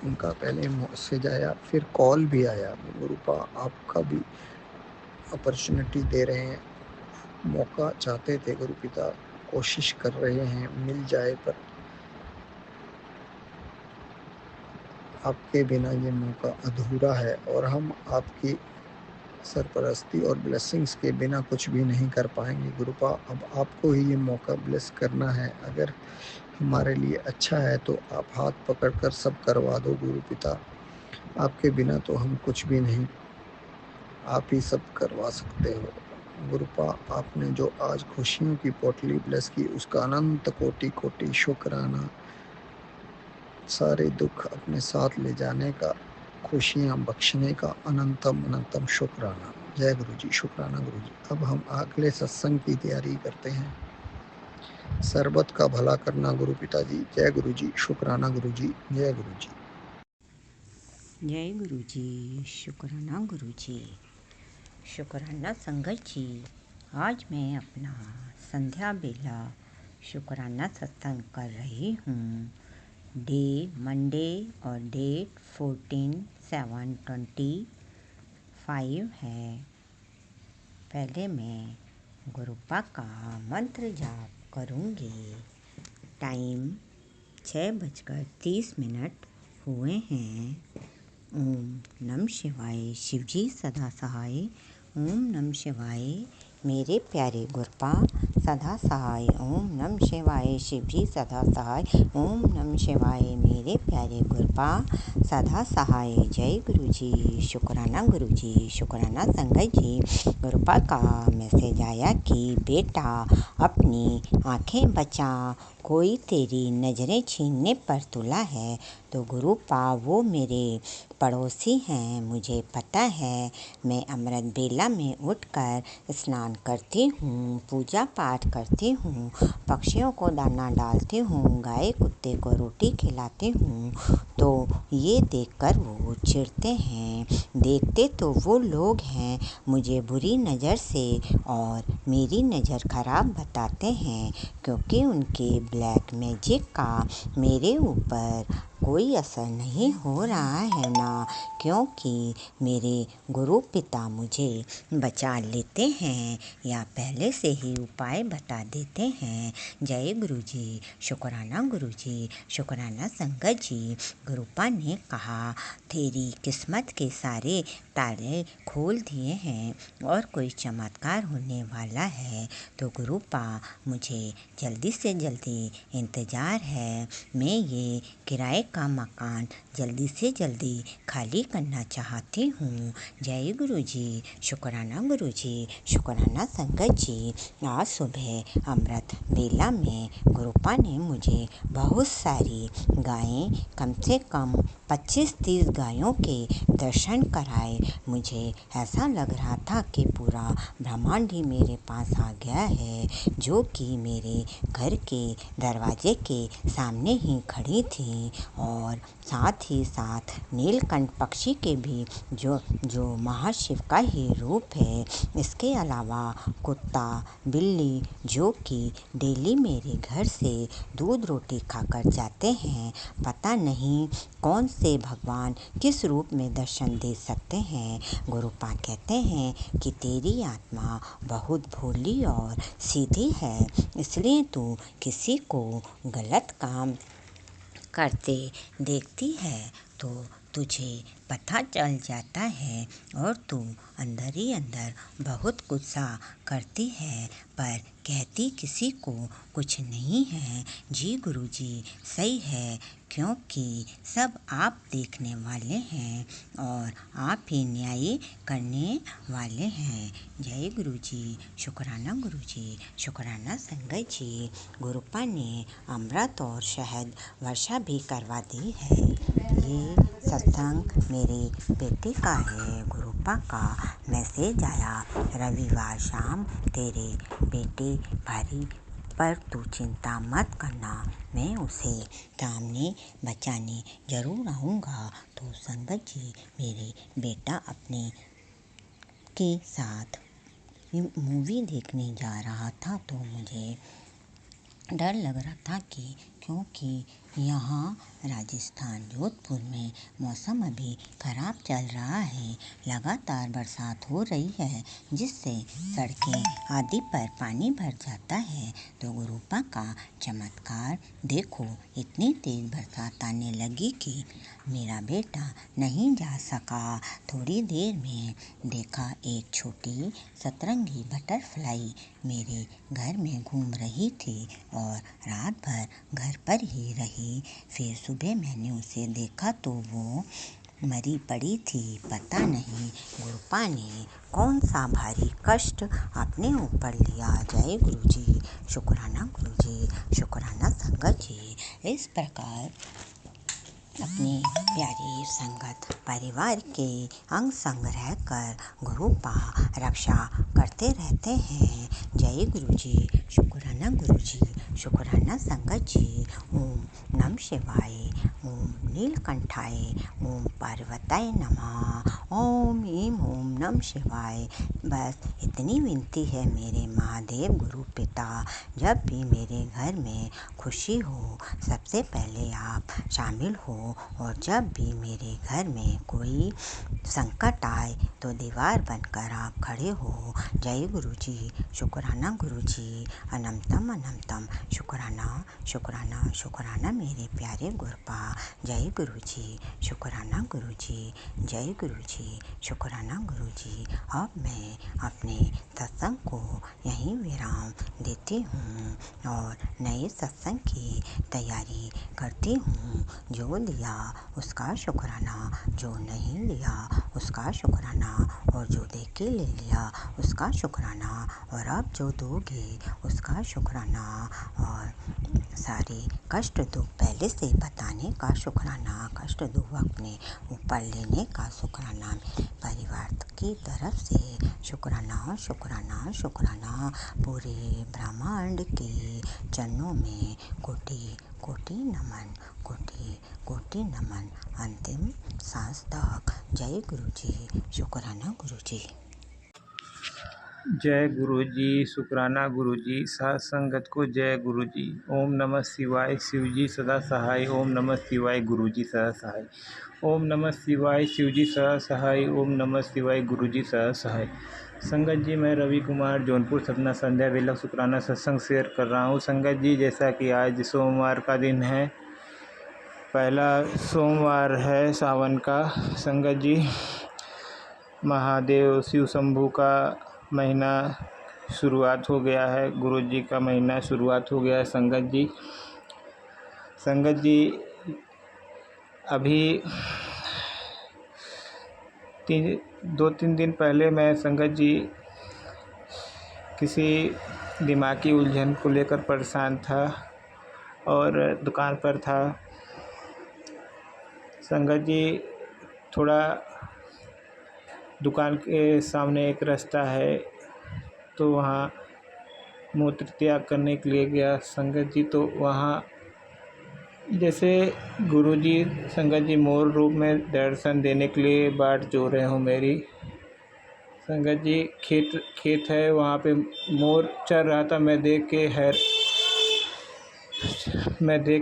उनका पहले मैसेज आया, फिर कॉल भी आया। गुरुपा, आपका भी अपॉर्चुनिटी दे रहे हैं, मौका चाहते थे गुरु पिता, कोशिश कर रहे हैं मिल जाए, पर आपके बिना ये मौका अधूरा है और हम आपकी सरपरस्ती और ब्लेसिंग्स के बिना कुछ भी नहीं कर पाएंगे। गुरुपा, अब आपको ही ये मौका ब्लेस करना है। अगर हमारे लिए अच्छा है तो आप हाथ पकड़कर सब करवा दो गुरु पिता। आपके बिना तो हम कुछ भी नहीं, आप ही सब करवा सकते हो। गुरुपा, आपने जो आज खुशियों की पोटली ब्लेस की उसका अनंत कोटि कोटि शुक्राना। सारे दुख अपने साथ ले जाने का, खुशियाँ बख्शने का अनंतम अनंतम शुक्राना। जय गुरु जी, शुक्राना गुरु जी। अब हम अगले सत्संग की तैयारी करते हैं। सरबत का भला करना गुरु पिताजी। जय गुरु जी, शुक्राना गुरु जी। जय गुरु जी। जय गुरु जी, शुक्राना गुरु जी, शुक्राना संगत जी। आज मैं अपना संध्या बेला शुक्राना सत्संग कर रही हूँ। डे मंडे और डेट 14/7/25 है। पहले मैं गुरुपा का मंत्र जाप करूँगी। टाइम 6:30 हुए हैं। ओम नमः शिवाय। शिवजी सदा सहाय। ओम नमः शिवाय। मेरे प्यारे गुरुपा सदा सहाय। ओम नमः शिवाय। शिवजी सदा सहाय। ओम नमः शिवाय। मेरे प्यारे गुरुपा सदा सहाय। जय गुरु जी, शुक्राना गुरु जी, शुक्राना संगत जी। गुरुपा का मैसेज आया कि बेटा अपनी आंखें बचा, कोई तेरी नज़रें छीनने पर तुला है तो गुरुपा वो मेरे पड़ोसी हैं। मुझे पता है, मैं अमृत बेला में उठकर स्नान करती हूँ, पूजा पाठ करती हूँ, पक्षियों को दाना डालती हूँ, गाय कुत्ते को रोटी खिलाती हूँ, तो ये देखकर वो चिढ़ते हैं। देखते तो वो लोग हैं मुझे बुरी नज़र से और मेरी नज़र खराब बताते हैं, क्योंकि उनके ब्लैक मैजिक का मेरे ऊपर कोई असर नहीं हो रहा है ना, क्योंकि मेरे गुरु पिता मुझे बचा लेते हैं या पहले से ही उपाय बता देते हैं। जय गुरु जी, शुक्राना गुरु जी, शुक्राना संगत जी। गुरुपा ने कहा, तेरी किस्मत के सारे ताले खोल दिए हैं और कोई चमत्कार होने वाला है, तो गुरुपा मुझे जल्दी से जल्दी इंतज़ार है। मैं ये किराए का मकान जल्दी से जल्दी खाली करना चाहती हूँ। जय गुरु जी, शुक्राना गुरु जी, शुक्राना संगत जी। आज सुबह अमृत बेला में गुरुपा ने मुझे बहुत सारी गायें, कम से कम 25-30 गायों के दर्शन कराए। मुझे ऐसा लग रहा था कि पूरा ब्रह्मांड ही मेरे पास आ गया है, जो कि मेरे घर के दरवाजे के सामने ही खड़ी थी। और साथ ही साथ नीलकंठ पक्षी के भी जो महाशिव का ही रूप है। इसके अलावा कुत्ता, बिल्ली, जो कि डेली मेरे घर से दूध रोटी खाकर जाते हैं। पता नहीं कौन से भगवान किस रूप में दर्शन दे सकते हैं। गुरुपा कहते हैं कि तेरी आत्मा बहुत भोली और सीधी है, इसलिए तू किसी को गलत काम करते देखती है तो तुझे पता चल जाता है और तू अंदर ही अंदर बहुत गुस्सा करती है, पर कहती किसी को कुछ नहीं है। जी गुरुजी, सही है, क्योंकि सब आप देखने वाले हैं और आप ही न्याय करने वाले हैं। जय गुरुजी, शुक्राना गुरुजी, शुक्राना संगत जी। गुरुपा ने अमृत और शहद वर्षा भी करवा दी है। ये सत्संग मेरे बेटे का है। गुरुपा का मैसेज आया, रविवार शाम तेरे बेटे भारी पर तू चिंता मत करना, मैं उसे सामने बचाने ज़रूर आऊँगा। तो संगत जी, मेरे बेटा अपने के साथ मूवी देखने जा रहा था तो मुझे डर लग रहा था कि क्योंकि यहाँ राजस्थान जोधपुर में मौसम अभी खराब चल रहा है। लगातार बरसात हो रही है जिससे सड़कें आदि पर पानी भर जाता है। तो गुरुपा का चमत्कार देखो, इतनी तेज बरसात आने लगी कि मेरा बेटा नहीं जा सका। थोड़ी देर में देखा एक छोटी सतरंगी बटरफ्लाई मेरे घर में घूम रही थी और रात भर घर पर ही रही। फिर सुबह मैंने उसे देखा तो वो मरी पड़ी थी। पता नहीं गुरुपा ने कौन सा भारी कष्ट अपने ऊपर लिया। जय गुरुजी, शुक्राना गुरुजी, शुक्राना संगत जी। इस प्रकार अपनी प्यारी संगत परिवार के अंग संग रहकर गुरुपा रक्षा करते रहते हैं। जय गुरुजी, शुक्राना गुरुजी, शुक्राना संगत जी। ओम नमः शिवाय, ओम नीलकंठाय, ओम पार्वताय नमः, ओम ईम ओम नमः शिवाय। बस इतनी विनती है मेरे महादेव गुरु पिता, जब भी मेरे घर में खुशी हो सबसे पहले आप शामिल हो, और जब भी मेरे घर में कोई संकट आए तो दीवार बनकर आप खड़े हो। जय गुरुजी, शुक्राना गुरुजी, अनंतम अनंतम शुक्राना शुक्राना शुक्राना मेरे प्यारे गुरुपा। जय गुरुजी, शुक्राना गुरुजी, जय गुरुजी, शुक्राना गुरुजी। अब मैं अपने सत्संग को यहीं विराम देती हूँ और नए सत्संग की तैयारी करती हूँ। जो लिया उसका शुक्राना, जो नहीं लिया उसका शुक्राना, और जो दे के ले लिया उसका शुक्राना, और अब जो दोगे उसका शुक्राना, और सारे कष्ट दुख पहले से बताने का शुक्राना, कष्ट दुख अपने ऊपर लेने का शुक्राना, परिवार की तरफ से शुक्राना शुक्राना शुक्राना। पूरे ब्रह्मांड के चरणों में कोटि कोटि नमन, कोटि कोटि नमन। अंतिम सांस तक। जय गुरुजी, शुक्राना गुरुजी। जय गुरुजी, शुक्राना गुरुजी, साथ संगत को जय गुरुजी। ओम नमः शिवाय, शिवजी सदा सहाय। ओम नमः शिवाय, गुरुजी सदा सहाय। ओम नमः शिवाय, शिवजी सदा सहाय। ओम नमः शिवाय, गुरुजी सदा सहाय। संगत जी, मैं रवि कुमार जौनपुर सतना संध्या बेलक शुक्राना सत्संग शेयर कर रहा हूँ। संगत जी, जैसा कि आज सोमवार का दिन है, पहला सोमवार है सावन का। संगत जी, महादेव शिव शंभू का महीना शुरुआत हो गया है, गुरु जी का महीना शुरुआत हो गया है। संगत जी अभी 2-3 दिन पहले मैं संगत जी किसी दिमागी उलझन को लेकर परेशान था और दुकान पर था। संगत जी, थोड़ा दुकान के सामने एक रास्ता है तो वहाँ मूत्र त्याग करने के लिए गया संगत जी। तो वहाँ जैसे गुरुजी संगत जी मोर रूप में दर्शन देने के लिए बाट जोड़ रहे हो मेरी। संगत जी, खेत है, वहाँ पे मोर चल रहा था। मैं देख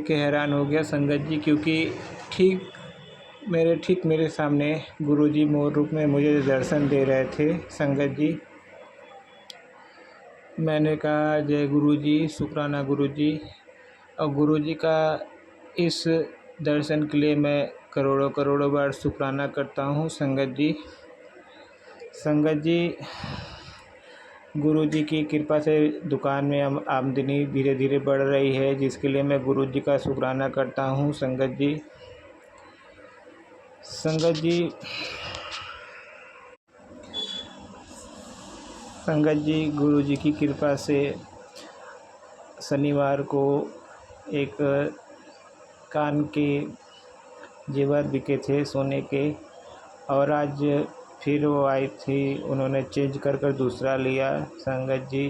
के हैरान हो गया संगत जी, क्योंकि ठीक मेरे सामने गुरुजी मोर रूप में मुझे दर्शन दे रहे थे। संगत जी, मैंने कहा जय गुरुजी, शुक्राना गुरुजी। और गुरुजी का इस दर्शन के लिए मैं करोड़ों बार शुक्राना करता हूँ। संगत जी, गुरुजी की कृपा से दुकान में आमदनी धीरे धीरे बढ़ रही है, जिसके लिए मैं गुरुजी का शुक्राना करता हूँ। संगत जी, गुरुजी की कृपा से शनिवार को एक कान के जेवर बिके थे सोने के, और आज फिर वो आई थी, उन्होंने चेंज कर दूसरा लिया। संगत जी,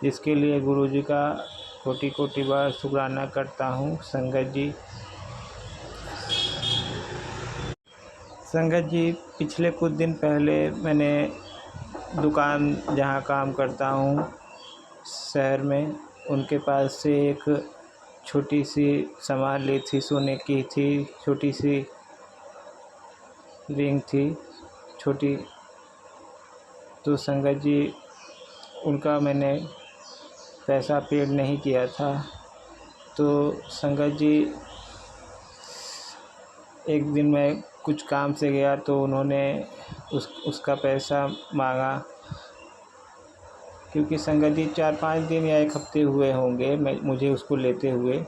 जिसके लिए गुरुजी का कोटि बार शुक्राना करता हूँ। संगत जी, पिछले कुछ दिन पहले मैंने दुकान जहाँ काम करता हूँ शहर में, उनके पास से एक छोटी सी सामान ली थी, सोने की थी, छोटी सी रिंग थी छोटी। तो संगत जी उनका मैंने पैसा पेड नहीं किया था। तो संगत जी एक दिन मैं कुछ काम से गया तो उन्होंने उसका पैसा मांगा, क्योंकि संगत जी 4-5 दिन या 1 हफ्ते हुए होंगे मुझे उसको लेते हुए।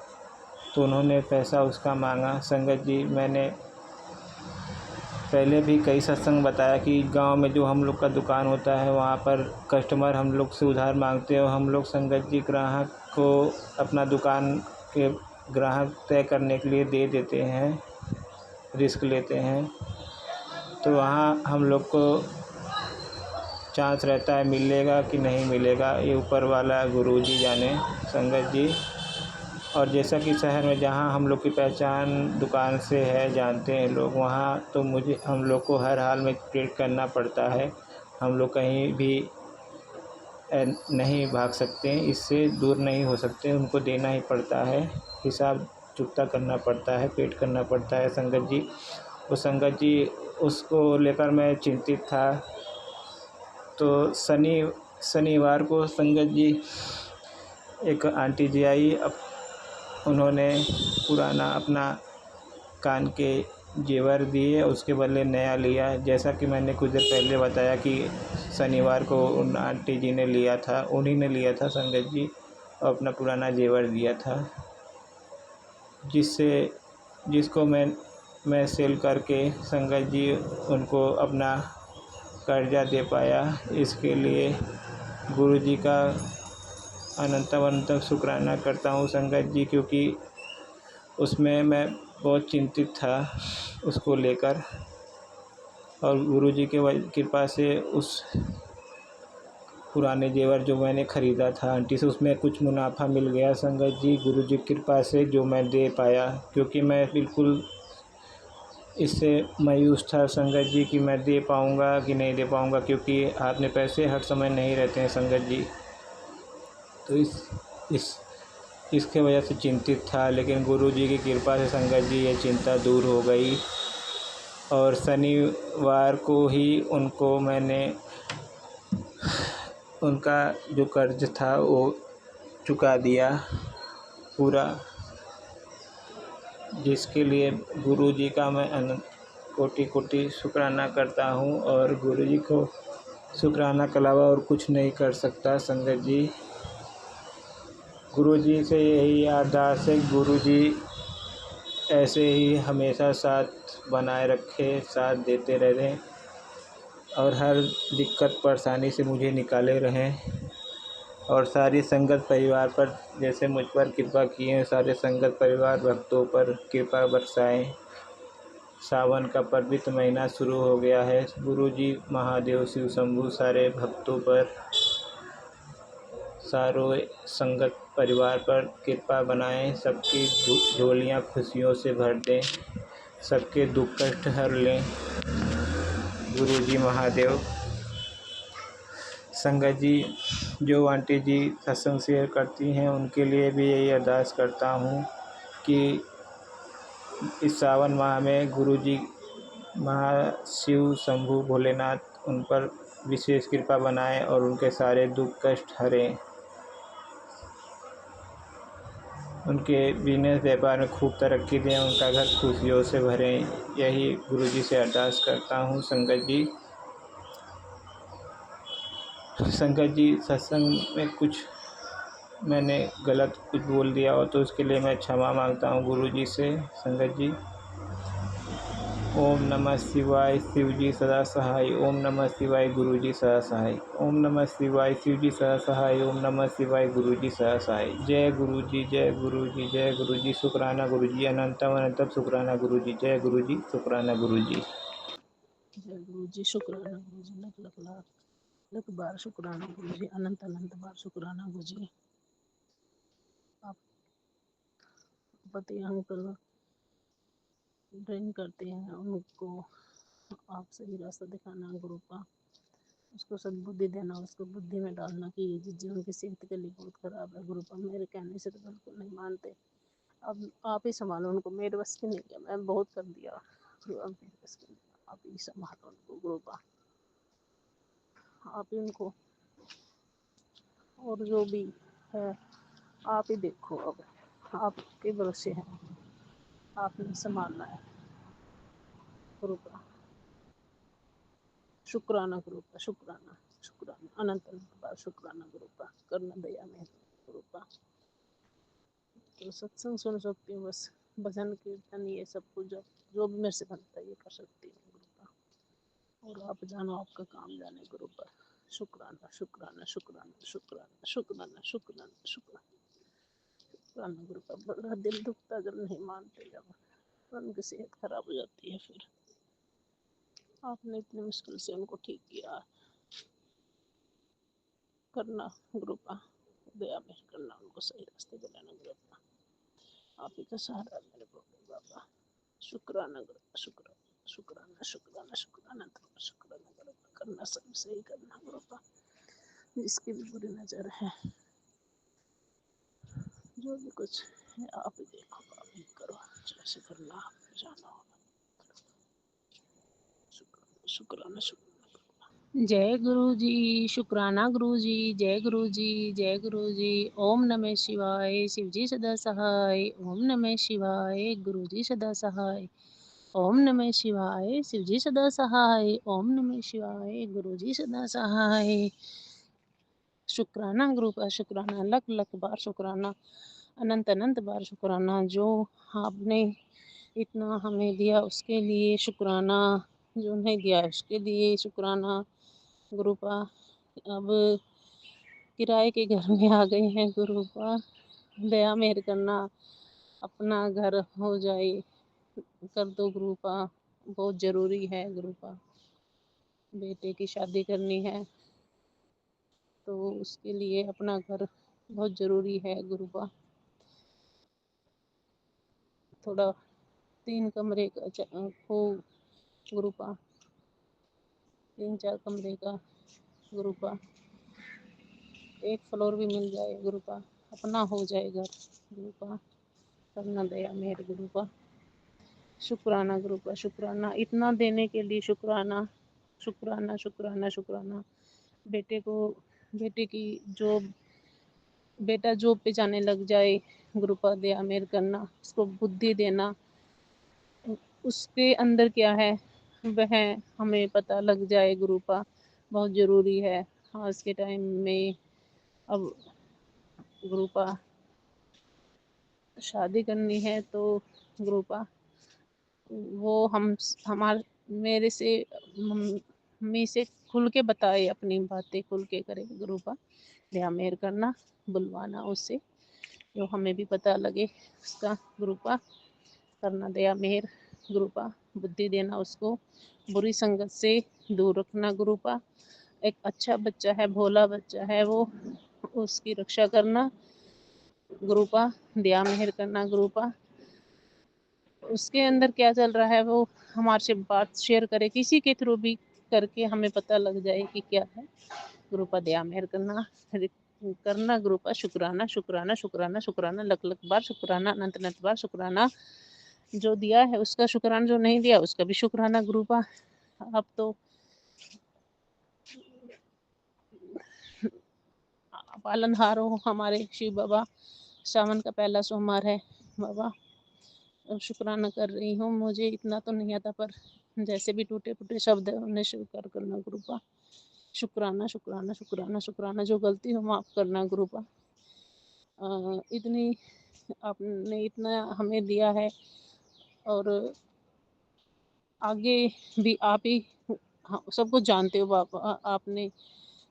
तो उन्होंने पैसा उसका मांगा। संगत जी मैंने पहले भी कई सत्संग बताया कि गांव में जो हम लोग का दुकान होता है वहाँ पर कस्टमर हम लोग से उधार मांगते हैं और हम लोग संगत जी ग्राहक को अपना दुकान के ग्राहक तय करने के लिए दे देते हैं, रिस्क लेते हैं। तो वहाँ हम लोग को चांस रहता है मिलेगा कि नहीं मिलेगा, ये ऊपर वाला गुरु जी जाने, संगत जी। और जैसा कि शहर में जहाँ हम लोग की पहचान दुकान से है, जानते हैं लोग, वहाँ तो हम लोग को हर हाल में ट्रेड करना पड़ता है। हम लोग कहीं भी नहीं भाग सकते, इससे दूर नहीं हो सकते, उनको देना ही पड़ता है, हिसाब चुकता करना पड़ता है, पेड करना पड़ता है संगत जी। तो संगत जी उसको लेकर मैं चिंतित था। तो शनिवार को संगत जी एक आंटी जी आई, उन्होंने पुराना अपना कान के जेवर दिए, उसके बदले नया लिया। जैसा कि मैंने कुछ देर पहले बताया कि शनिवार को उन आंटी जी ने लिया था, उन्हीं ने लिया था संगत जी, और अपना पुराना जेवर दिया था, जिसको मैं सेल करके संगत जी उनको अपना कर्जा दे पाया। इसके लिए गुरु जी का अनंतम शुक्राना करता हूँ संगत जी, क्योंकि उसमें मैं बहुत चिंतित था उसको लेकर। और गुरु जी के कृपा से उस पुराने जेवर जो मैंने ख़रीदा था आंटी से, उसमें कुछ मुनाफा मिल गया संगत जी, गुरु जी की कृपा से, जो मैं दे पाया। क्योंकि मैं बिल्कुल इससे मायूस था संगत जी कि मैं दे पाऊँगा कि नहीं दे पाऊँगा, क्योंकि हाथ में पैसे हर समय नहीं रहते हैं संगत जी। तो इसके वजह से चिंतित था, लेकिन गुरु जी की कृपा से संगत जी ये चिंता दूर हो गई। और शनिवार को ही उनको मैंने उनका जो कर्ज था वो चुका दिया पूरा, जिसके लिए गुरु जी का मैं अनंत कोटि शुक्राना करता हूँ। और गुरु जी को शुक्राना के अलावा और कुछ नहीं कर सकता संगत जी। गुरु जी से यही अरदास है, गुरु जी ऐसे ही हमेशा साथ बनाए रखे, साथ देते रहें और हर दिक्कत परेशानी से मुझे निकाले रहें। और सारी संगत परिवार पर जैसे मुझ पर कृपा किए हैं, सारे संगत परिवार भक्तों पर कृपा बरसाएं। सावन का पवित्र महीना शुरू हो गया है। गुरु जी महादेव शिव शंभू सारे भक्तों पर, सारे संगत परिवार पर कृपा बनाएं, सबकी झोलियां खुशियों से भर दें, सबके दुख कष्ट हर लें गुरु जी महादेव। संगत जी जो आंटी जी सत्संग शेयर करती हैं उनके लिए भी यही अरदास करता हूँ कि इस सावन माह में गुरु जी महाशिव शंभू भोलेनाथ उन पर विशेष कृपा बनाएं और उनके सारे दुख कष्ट हरें, उनके बिजनेस व्यापार में खूब तरक्की दें, उनका घर खुशियों से भरें। यही गुरु जी से अरदास करता हूँ संगत जी। संगत जी सत्संग में कुछ मैंने गलत कुछ बोल दिया हो तो उसके लिए मैं क्षमा मांगता हूँ गुरु जी से संगत जी। ओम नमः शिवाय, शिव जी सदा सहाय। ओम नमः शिवाय, गुरु जी सदा सहाय। ओम नमः शिवाय, शिव जी सदा सहाय। ओम नमः शिवाय, गुरु जी सदा सहाय। जय गुरु जी, जय गुरु जी, जय गुरु जी। शुक्राना गुरु जी, अनंतम शुक्राना गुरु जी। जय गुरु जी, शुक्राना गुरु जी। जय गुरु जी, शुक्राना गुरु जी, लख लख लाख लख बार शुक्राना गुरु जी, अनंत अनंत बार शुक्राना गुरु जी। आप पति अंकल ड्रिंक करते हैं, उनको आप सही रास्ता दिखाना गुरु का, उसको सद्बुद्धि देना, उसको बुद्धि में डालना कि ये चीज़ें उनकी सेहत के लिए बहुत ख़राब है। गुरु पर मेरे कहने से तो बिल्कुल नहीं मानते, अब आप ही संभालो उनको, मेरे बस की नहीं है, मैं बहुत कर दिया, अब मेरे बस की नहीं है, आप ही संभालो उनको गुरुपा, आप ही उनको, और जो भी है आप ही देखो, अब आपके भरोसे है, आपने संभालना है गुरुपा। शुक्राना गुरुपा, शुक्राना, शुक्राना, अनंत अनंत बार शुक्राना गुरुपा, करना दया में गुरुपा। तो सत्संग सुन सकती हूँ बस, भजन कीर्तन ये सब कुछ जो भी मेरे से बनता है ये कर सकती हूँ गुरुपा, और आप जानो आपका काम जाने गुरुपा। शुक्राना शुक्राना शुक्राना शुक्राना शुक्राना शुक्राना शुक्राना शुक्राना गुरुपा। बड़ा दिल दुखता जब नहीं मानते, जब उनकी सेहत खराब हो जाती है, फिर आपने इतनी मुश्किल से उनको ठीक किया, करना गुरुपा, दया में करना, उनको सही रास्ते पे लाना गुरुपा, आप ही का सहारा है मेरे बाबा। शुक्राना गुरुपा, शुक्राना शुक्राना शुक्राना शुक्राना शुक्राना गुरुपा, करना सब सही करना गुरुपा, जिसकी भी बुरी नजर है, जो भी कुछ है आप ही देखो, आप ही करो, जैसे करना आप जानो। शुक्राना शुक्राना शुक्राना। जय गुरु जी, शुक्राना गुरु जी, जय गुरु जी, जय गुरु जी। ओम नमः शिवाय, शिव जी सदा सहाय। ओम नमः शिवाय, गुरु जी सदा सहाय। ओम नमः शिवाय, शिव जी सदा सहाय। ओम नमः शिवाय, गुरु जी सदा सहाय। शुक्राना गुरु का, शुक्राना लख लख बार शुक्राना, अनंत अनंत बार शुक्राना, जो आपने इतना हमें दिया उसके लिए शुक्राना, जो नहीं दिया उसके लिए शुक्राना गुरुपा। अब किराए के घर में आ गए हैं गुरुपा, दया मेहर करना, अपना घर हो जाए कर दो गुरुपा, बहुत ज़रूरी है गुरुपा। बेटे की शादी करनी है तो उसके लिए अपना घर बहुत ज़रूरी है गुरुपा। थोड़ा 3 कमरे का हो गुरुपा, 3-4 कमरे का गुरुपा, 1 फ्लोर भी मिल जाए गुरुपा, अपना हो जाए घर गुरुपा, करना दया मेहर गुरुपा। शुक्राना गुरुपा, शुक्राना इतना देने के लिए शुक्राना, शुक्राना शुक्राना शुक्राना। बेटे की जॉब, बेटा जॉब पे जाने लग जाए गुरुपा, दया मेहर करना, उसको बुद्धि देना, उसके अंदर क्या है वह हमें पता लग जाए गुरुपा, बहुत ज़रूरी है आज के टाइम में। अब गुरुपा शादी करनी है तो गुरुपा वो हमारे मेरे से मम्मी से खुल के बताए, अपनी बातें खुल के करे गुरुपा, दया मेहर करना, बुलवाना उससे, जो हमें भी पता लगे उसका गुरुपा, करना दया मेहर गुरुपा, बुद्धि देना उसको, बुरी संगत से दूर रखना गुरुपा। एक अच्छा बच्चा है, भोला बच्चा है वो, उसकी रक्षा करना गुरुपा, दया मेहर करना गुरुपा। उसके अंदर क्या चल रहा है वो हमारे से बात शेयर करे, किसी के थ्रू भी करके हमें पता लग जाए कि क्या है गुरुपा, दया मेहर करना गुरुपा। शुक्राना शुक्राना शुक्राना शुक्राना लख लख बार शुक्राना, अनंत अनंत बार शुक्राना, जो दिया है उसका शुक्राना, जो नहीं दिया उसका भी शुक्राना गुरुपा। अब तो पालनहार हो हमारे शिव बाबा, सावन का पहला सोमवार है बाबा, शुक्राना कर रही हूँ, मुझे इतना तो नहीं आता पर जैसे भी टूटे फूटे शब्द है उन्हें स्वीकार करना गुरुपा। शुक्राना शुक्राना शुक्राना शुक्राना, जो गलती हो माफ़ करना गुरुपा। इतनी आपने इतना हमें दिया है और आगे भी आप ही सब कुछ जानते हो बाबा, आपने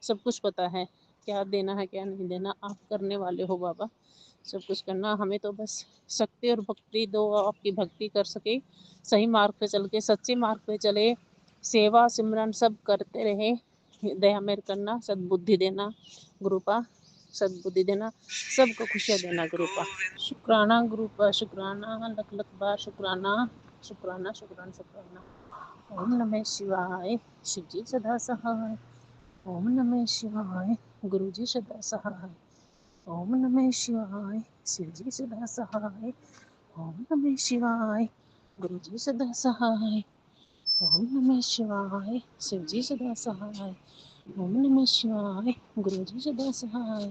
सब कुछ पता है, क्या देना है क्या नहीं देना, आप करने वाले हो बाबा, सब कुछ करना। हमें तो बस शक्ति और भक्ति दो, आपकी भक्ति कर सके, सही मार्ग पे चल के सच्चे मार्ग पे चले, सेवा सिमरन सब करते रहे, दया मेहर करना, सद्बुद्धि देना गुरुपा, सद्बुद्धि देना, सबको खुशियाँ देना गुरुपा। शुक्राना गुरुपा, शुक्राना लख लख बार शुक्राना, शुक्राना शुक्राना शुक्राना। ओम नमः शिवाय, शिव जी सदा सहाय। ओम नमः शिवाय, गुरु जी सदा सहाय। ओम नमः शिवाय शिव जी सदा सहाय। ओम नमः शिवाय गुरु जी सदा सहाय। ओम नमः शिवाय शिव जी सदा सहाय। ओम नमः शिवाय गुरु जी सदा सहाय।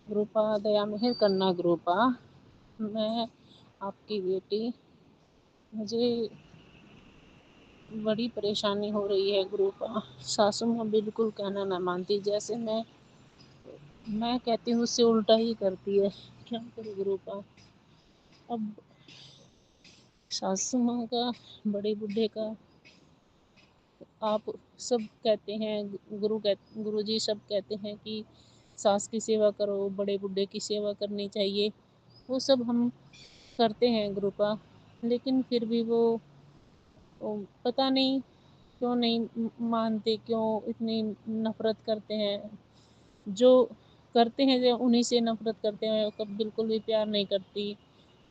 गुरुपा दया मेहर करना गुरुपा। मैं आपकी बेटी, मुझे बड़ी परेशानी हो रही है गुरुपा। सासू माँ बिल्कुल कहना ना मानती, जैसे मैं कहती हूँ उससे उल्टा ही करती है। क्या करूँ गुरुपा। अब सासू माँ का, बड़े बूढ़े का, आप सब कहते हैं, गुरु जी सब कहते हैं कि सास की सेवा करो, बड़े बूढ़े की सेवा करनी चाहिए। वो सब हम करते हैं गुरुपा, लेकिन फिर भी वो पता नहीं क्यों नहीं मानते, क्यों इतनी नफरत करते हैं। जो करते हैं जो उन्हीं से नफरत करते हैं, कब बिल्कुल भी प्यार नहीं करती।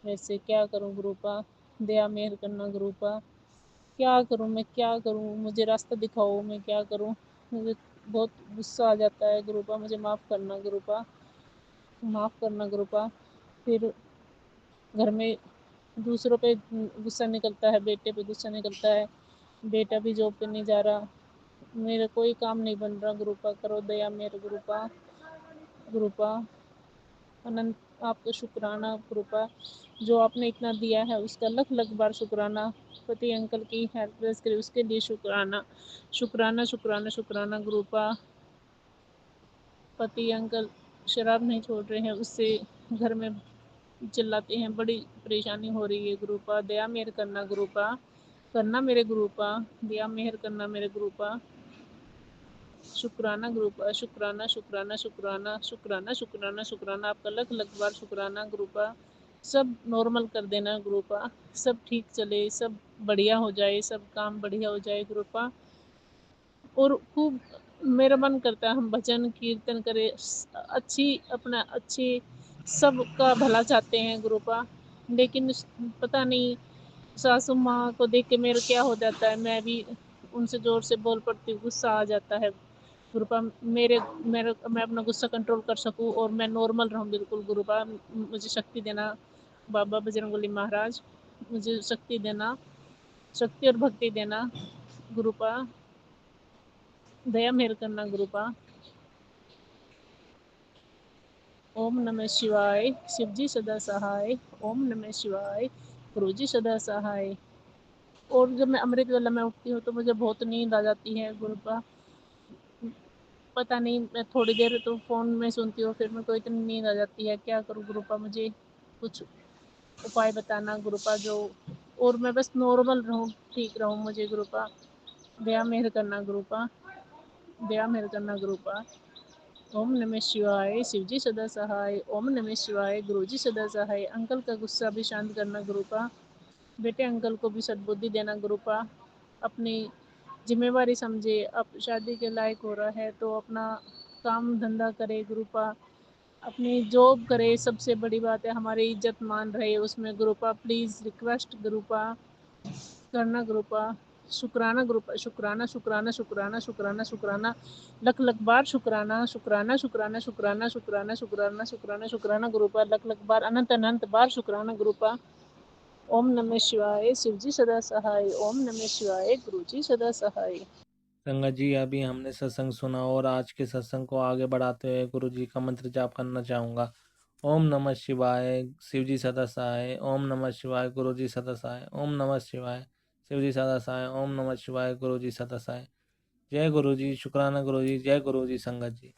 वैसे क्या करूं गुरुपा, दया मेहर करना गुरुपा। क्या करूं मैं, क्या करूं, मुझे रास्ता दिखाओ, मैं क्या करूं। मुझे बहुत गुस्सा आ जाता है गुरुपा, मुझे माफ़ करना गुरुपा, माफ़ करना गुरुपा। फिर घर में दूसरों पे गुस्सा निकलता है, बेटे पे गुस्सा निकलता है। बेटा भी जॉब पे नहीं जा रहा, मेरा कोई काम नहीं बन रहा गुरुपा। करो दया मेरे गुरुपा, गुरुपा। अनंत आपका शुक्राना गुरुपा, जो आपने इतना दिया है उसका लख लख बार शुक्राना। पति अंकल की हेल्पलेस करे उसके लिए शुक्राना, शुक्राना शुक्राना शुक्राना गुरुपा। पति अंकल शराब नहीं छोड़ रहे हैं, उससे घर में चिल्लाते हैं, बड़ी परेशानी हो रही है गुरुपा। दया मेहर करना गुरुपा, करना मेरे गुरुपा, दया मेहर करना मेरे गुरुपा। शुक्राना गुरुपा, शुक्राना शुक्राना शुक्राना शुक्राना शुक्राना शुक्राना, आपका लख लख बार शुक्राना गुरुपा। सब नॉर्मल कर देना गुरुपा, सब ठीक चले, सब बढ़िया हो जाए, सब काम बढ़िया हो जाए गुरुपा। और खूब मेरा मन करता है हम भजन कीर्तन करें, अच्छी अपना अच्छी सबका भला चाहते हैं गुरुपा। लेकिन पता नहीं सासू माँ को देख के मेरा क्या हो जाता है, मैं भी उनसे ज़ोर से बोल पड़ती हूँ, गुस्सा आ जाता है गुरुपा। मेरे मेरे मैं अपना गुस्सा कंट्रोल कर सकूँ और मैं नॉर्मल रहूँ बिल्कुल गुरुपा। मुझे शक्ति देना बाबा बजरंगबली महाराज, मुझे शक्ति देना, शक्ति और भक्ति देना गुरुपा। दया मेहर करना गुरुपा। ओम नमः शिवाय शिव जी सदा सहाय। ओम नमः शिवाय गुरु जी सदा सहाय। और जब मैं अमृत वेला में उठती हूँ तो मुझे बहुत नींद आ जाती है गुरुपा। पता नहीं, मैं थोड़ी देर तो फ़ोन में सुनती हूँ, फिर मेरे को इतनी नींद आ जाती है। क्या करूँ गुरुपा, मुझे कुछ उपाय बताना गुरुपा, जो और मैं बस नॉर्मल रहूँ, ठीक रहूँ मुझे गुरुपा। दया मेहर करना गुरुपा, दया मेहर करना गुरुपा। ओम नमः शिवाय शिव जी सदा सहाय। ओम नमः शिवाय गुरु जी सदा सहाय। अंकल का गुस्सा भी शांत करना गुरुपा, बेटे अंकल को भी सद्बुद्धि देना गुरुपा। अपनी जिम्मेवारी समझे, अब शादी के लायक हो रहा है तो अपना काम धंधा करे गुरुपा, अपनी जॉब करे। सबसे बड़ी बात है हमारी इज्जत मान रहे उसमें गुरुपा, प्लीज़ रिक्वेस्ट गुरुपा करना गुरुपा। शुक्राना गुरुपा, शुक्राना शुक्राना शुक्राना शुक्राना शुक्राना, लख लख बार शुक्राना, शुक्राना शुक्राना शुक्राना शुक्राना शुक्राना शुक्राना शुक्राना गुरुपा, लख लख बार अनंत अनंत बार शुक्राना गुरुपा। ओम नमः शिवाय शिव जी सदा सहाय। ओम नमः शिवाय गुरु जी सदा सहाय। संगत जी, अभी हमने सत्संग सुना और आज के सत्संग को आगे बढ़ाते हुए गुरु जी का मंत्र जाप करना चाहूँगा। ओम नमः शिवाय शिव जी सदा सहाय। ओम नमः शिवाय गुरु जी सदा सहाय। ओम नमः शिवाय शिव जी सदा सहाय। ओम नमः शिवाय गुरु जी सदा सहाय। जय गुरु जी, शुक्राना गुरु जी, जय गुरु जी संगत जी।